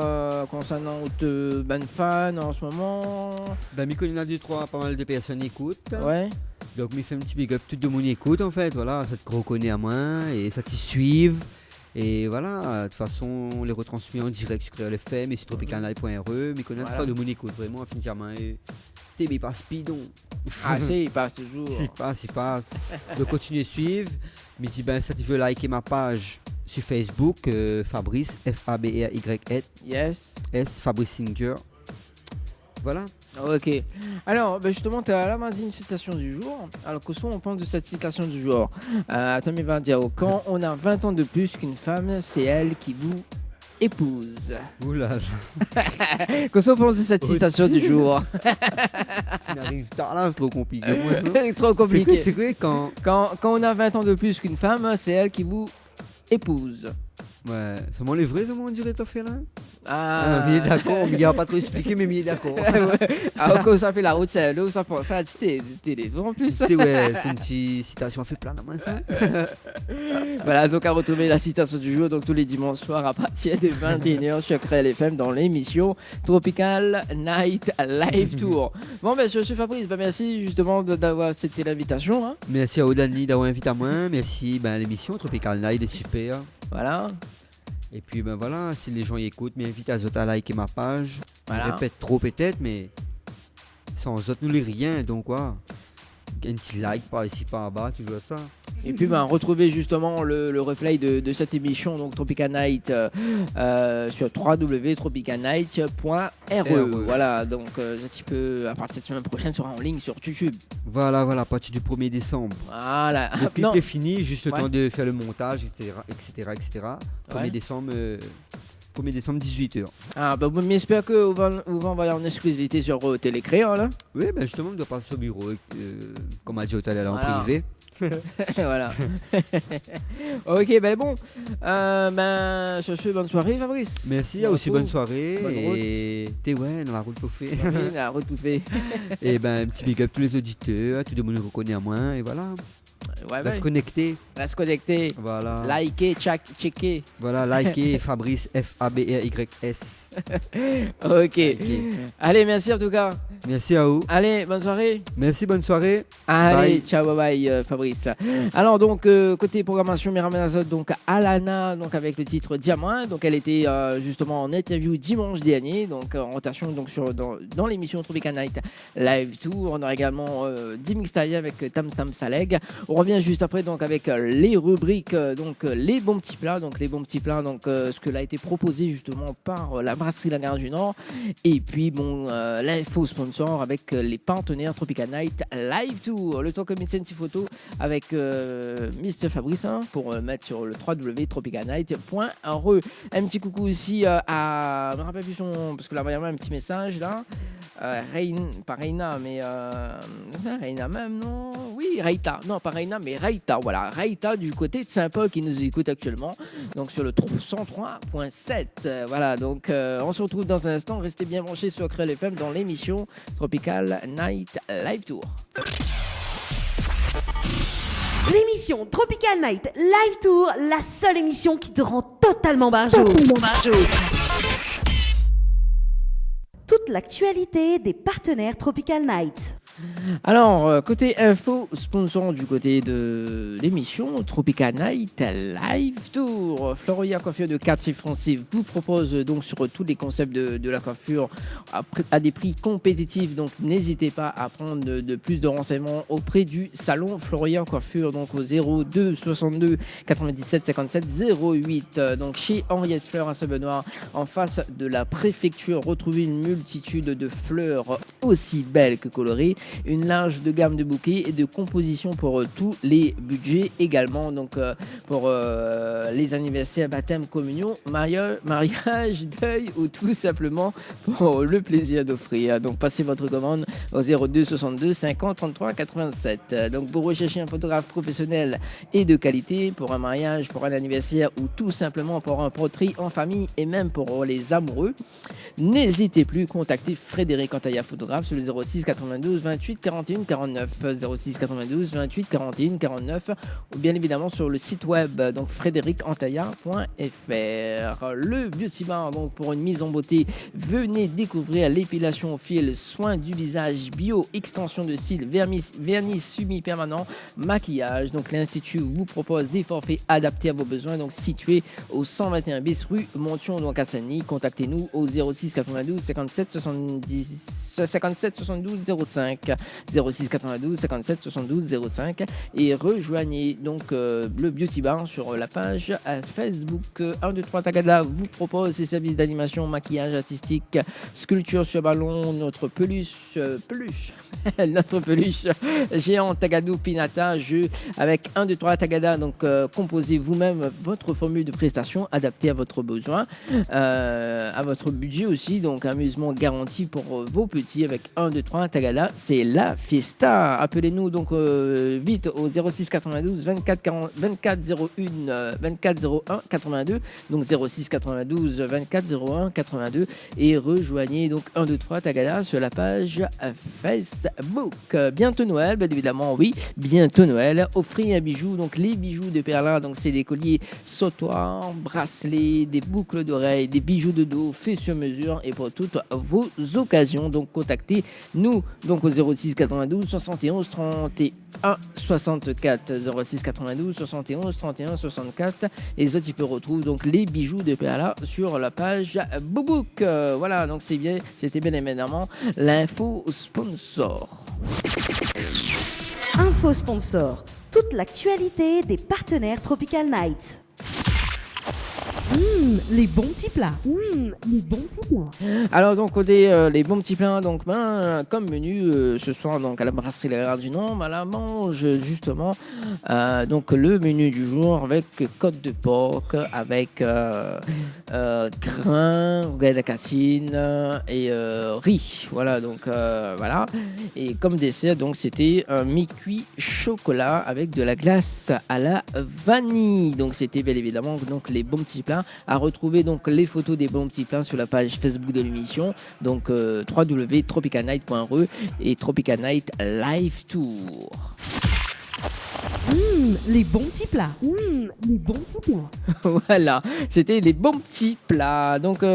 concernant notre band fan en ce moment? Ben, Mykonos 2-3, pas mal de personnes écoutent. Ouais. Donc, me fait un petit big up, tout le monde écoute en fait. Voilà, ça te reconnaît à moi et ça t'y suivent. Et voilà, de toute façon, on les retransmet en direct sur Créole FM et sur tropicalnight.re. Mykonos 3, le monde écoute vraiment infiniment. T'es pas speedon. Ah si, il passe toujours. Il passe. Donc, continuez de suivre. Mais si ben, ça tu veux liker ma page sur Facebook, Fabrice, Fabrys, Yes. Fabrice Singer. Voilà. Ok. Alors, justement, tu as là m'a dit une citation du jour. Alors, qu'est-ce qu'on pense de cette citation du jour? Tommy va dire, quand on a 20 ans de plus qu'une femme, c'est elle qui vous épouse. Oula. Qu'est-ce qu'on pense de cette citation du jour? Il arrive tard là, c'est trop compliqué. Trop compliqué. C'est quoi Quand on a 20 ans de plus qu'une femme, c'est elle qui vous épouse. Ouais, c'est moi les vrais, on dirait, t'as fait là? Ah, il est d'accord, il n'a pas trop expliqué, mais il est d'accord. Ouais. Alors, quand ça fait la route, c'est l'eau, ça pense ça, t'es en plus. C'est ouais, c'est une petite citation, on fait plein de moi ça. Voilà, donc à retrouver la citation du jour, donc tous les dimanches soirs à partir de 21h sur Créel FM dans l'émission Tropical Night Live Tour. Bon, ben, je suis Fabrice, ben, merci justement d'avoir accepté l'invitation. Hein. Merci à Odani d'avoir invité à moi, merci l'émission Tropical Night est super. Voilà. Et puis ben voilà, si les gens y écoutent, m'invite à Zot à liker ma page. Voilà. Je répète trop peut-être, mais sans Zot nous les rien, donc quoi. Un petit like par ici, par là-bas, toujours ça. Et puis retrouvez justement le replay de cette émission, donc Tropical Night sur www.tropicalnight.re. Voilà, donc un petit peu à partir de la semaine prochaine sera en ligne sur YouTube. Voilà, à partir du 1er décembre. Voilà. Le clip est fini, juste le Ouais. temps de faire le montage, etc. 1er Ouais. décembre, 1er décembre 18h. Ah, bah, j'espère que vous va envoyer en exclusivité sur Télécréole. Hein. Oui, ben justement, on doit passer au bureau, comme a dit tout à l'heure en Voilà. privé. Voilà. Ok, ben bon. Sur ce, bonne soirée, Fabrice. Merci, Bon aussi retour. bonne soirée. Bonne route. Et t'es dans la route pour faire. Oui, la retrouver. Et un petit big up tous les auditeurs, tout le monde nous reconnaît à moi, et voilà. Ouais, On va se connecter. Reste connecté. Voilà. Liker, checker. Voilà, likez Fabrice, Fabrys. Ok. Likez. Allez, merci en tout cas. Merci à vous. Allez, bonne soirée. Merci, bonne soirée. Allez, Bye. ciao, bye bye, Fabrice. Alors donc côté programmation, Myriam Azot, donc Alana, donc avec le titre Diamant, donc elle était justement en interview dimanche dernier, donc en rotation donc dans l'émission Tropical Night Live Tour. On aura également Dimix Taille avec Tam Tam Saleg. On revient juste après donc avec les rubriques donc les bons petits plats, donc ce que l'a été proposé justement par la brasserie La Gare du Nord. Et puis bon, l'info sponsor avec les partenaires Tropical Night Live Tour. Le temps que mettre une petite photo avec Mr Fabrice pour mettre sur le www.tropicalnight.re. Un petit coucou aussi à... Je me rappelle plus son... Parce que là, il y a un petit message là. Pas Reina, mais Reina même, non? Oui, Reita. Non, pas Reina, mais Reita. Voilà, Reita du côté de Saint-Paul qui nous écoute actuellement. Donc sur le 103.7. Voilà, donc on se retrouve dans un instant. Restez bien branchés sur Créel FM dans l'émission Tropical Night Live Tour. L'émission Tropical Night Live Tour, la seule émission qui te rend totalement barjot. Toute l'actualité des partenaires Tropical Night. Alors, côté info, sponsor du côté de l'émission Tropical Night Live Tour. Floria Coiffure de quartier français vous propose donc sur tous les concepts de la coiffure à des prix compétitifs. Donc, n'hésitez pas à prendre de plus de renseignements auprès du salon Floria Coiffure, donc au 02 62 97 57 08. Donc, chez Henriette Fleur à Saint-Benoît, en face de la préfecture, retrouvez une multitude de fleurs aussi belles que colorées. Une large de gamme de bouquets et de compositions pour tous les budgets également. Donc pour les anniversaires, baptême, communion, mariage, deuil ou tout simplement pour le plaisir d'offrir. Donc passez votre commande au 02 62 50 33 87. Donc vous recherchez un photographe professionnel et de qualité pour un mariage, pour un anniversaire ou tout simplement pour un portrait en famille et même pour les amoureux. N'hésitez plus, contactez Frédéric Antaya photographe sur le 06 92 28 41 49 06 92 28 41 49 ou bien évidemment sur le site web donc frédéricantaya.fr. Le Beauty Bar donc pour une mise en beauté, venez découvrir l'épilation au fil, soins du visage, bio, extension de cils, vernis semi-permanent, maquillage. Donc l'Institut vous propose des forfaits adaptés à vos besoins, donc situé au 121 bis rue Montion donc à Saint-Denis. Contactez-nous au 06 92 57 70 57 72 05 06 92 57 72 05 et rejoignez donc le Beauty Bar sur la page Facebook. 123 Tagada vous propose ses services d'animation, maquillage artistique, sculpture sur ballon, notre peluche notre peluche géant Tagadou Pinata, jeu avec 123 Tagada. Donc composez vous-même votre formule de prestation adaptée à votre besoin, à votre budget aussi, donc amusement garanti pour vos petits. petit avec 1, 2, 3, Tagada, c'est la fiesta. Appelez-nous donc vite au 06 92 24 40, 24 01 24 01 82, donc 06 92 24 01 82 et rejoignez donc 1, 2, 3 Tagada sur la page Facebook. Bientôt Noël, bien évidemment, oui, bientôt Noël. Offrez un bijou, donc les bijoux de Perlin, donc c'est des colliers sautoirs, bracelets, des boucles d'oreilles, des bijoux de dos faits sur mesure et pour toutes vos occasions. Donc contactez-nous donc au 06 92 71 31 64 06 92 71 31 64 et les autres tu peux retrouver donc les bijoux de Perla sur la page Boubouk. Voilà, donc c'était bien évidemment l'info sponsor. Info sponsor. Toute l'actualité des partenaires Tropical Night. Les bons petits plats. Les bons petits plats. Alors donc les bons petits plats donc comme menu ce soir donc à la brasserie La Gare du Nord, la mange justement donc le menu du jour avec côte de porc avec grains, rougail d'acatine et riz. Voilà donc voilà et comme dessert donc c'était un mi-cuit chocolat avec de la glace à la vanille. Donc c'était bien évidemment donc les bons petits plats. À retrouver donc les photos des bons petits plats sur la page Facebook de l'émission, donc www.tropicalnight.re et Tropical Night Live Tour. Les bons petits plats. Les bons petits plats. Voilà, c'était les bons petits plats. Donc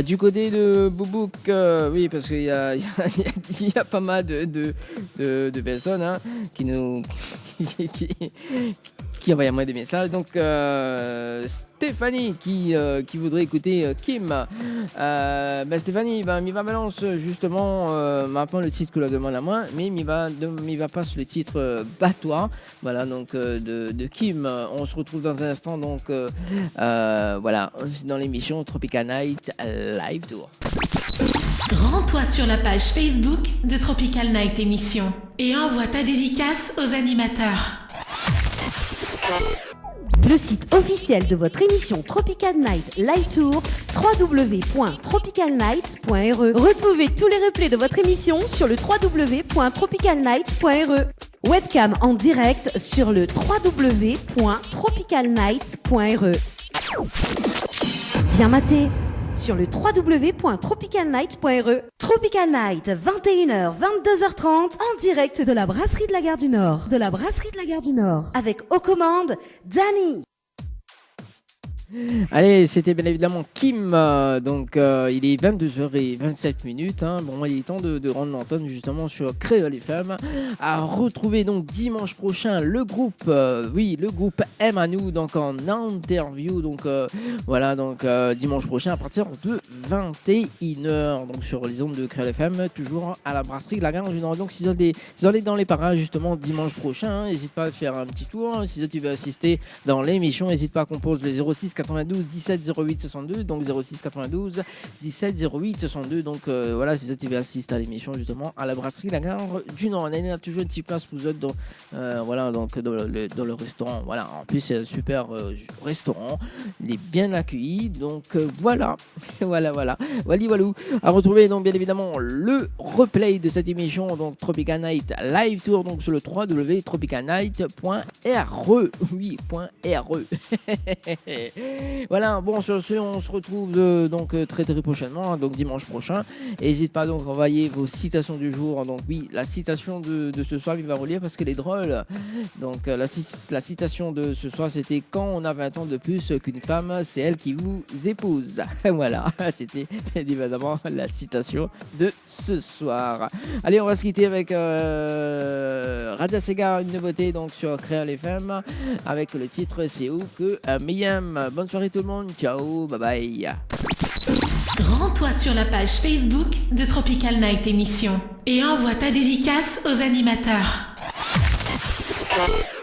du côté de Boubouk, oui, parce qu'il y a pas mal de personnes hein, qui envoient moi des messages. Donc Stéphanie qui voudrait écouter Kim. Stéphanie, il va balancer justement maintenant le titre que la demande à moi, mais il va passer le titre Bat-toi. Voilà, donc de Kim. On se retrouve dans un instant, donc voilà, dans l'émission Tropical Night Live Tour. Rends-toi sur la page Facebook de Tropical Night Émission et envoie ta dédicace aux animateurs. Le site officiel de votre émission Tropical Night Live Tour, www.tropicalnight.re. Retrouvez tous les replays de votre émission sur le www.tropicalnight.re. Webcam en direct sur le www.tropicalnight.re. Bien maté sur le www.tropicalnight.re. Tropical Night, 21h, 22h30, en direct de la brasserie de la Gare du Nord. Avec aux commandes, Danny. Allez, c'était bien évidemment Kim. Donc, il est 22h27. Hein. Bon, il est temps de rendre l'antenne justement sur Créole FM. À retrouver donc dimanche prochain le groupe, le groupe M à nous, donc en interview. Donc, voilà, donc dimanche prochain à partir de 21h. Donc, sur les ondes de Créole FM, toujours à la brasserie La Gare du Nord. Donc, si vous allez dans les parages justement dimanche prochain, n'hésite pas à faire un petit tour. Si tu veux assister dans l'émission, n'hésite pas à composer le 06 92 17 08 62, donc 06 92 17 08 62. Donc voilà, c'est ça qui va assister à l'émission justement à la brasserie La Gare du Nord. On a toujours une petite place pour vous autres voilà, donc dans le restaurant. Voilà, en plus c'est un super restaurant, il est bien accueilli. Donc voilà. Walou. À retrouver donc bien évidemment le replay de cette émission, donc Tropical Night Live Tour, donc sur le www.tropicalnight.re. Oui, .re. Voilà, bon, sur ce, on se retrouve donc très prochainement, hein, donc dimanche prochain. N'hésite pas donc à envoyer vos citations du jour. Donc oui, la citation de ce soir, il va relire parce qu'elle est drôle. Donc la citation de ce soir, c'était « Quand on a 20 ans de plus qu'une femme, c'est elle qui vous épouse ». Voilà, c'était évidemment la citation de ce soir. Allez, on va se quitter avec Radio Sega, une nouveauté donc sur Créole FM, avec le titre « C'est où que Miam ». Bonne soirée tout le monde, ciao, bye bye. Rends-toi sur la page Facebook de Tropical Night Émission et envoie ta dédicace aux animateurs.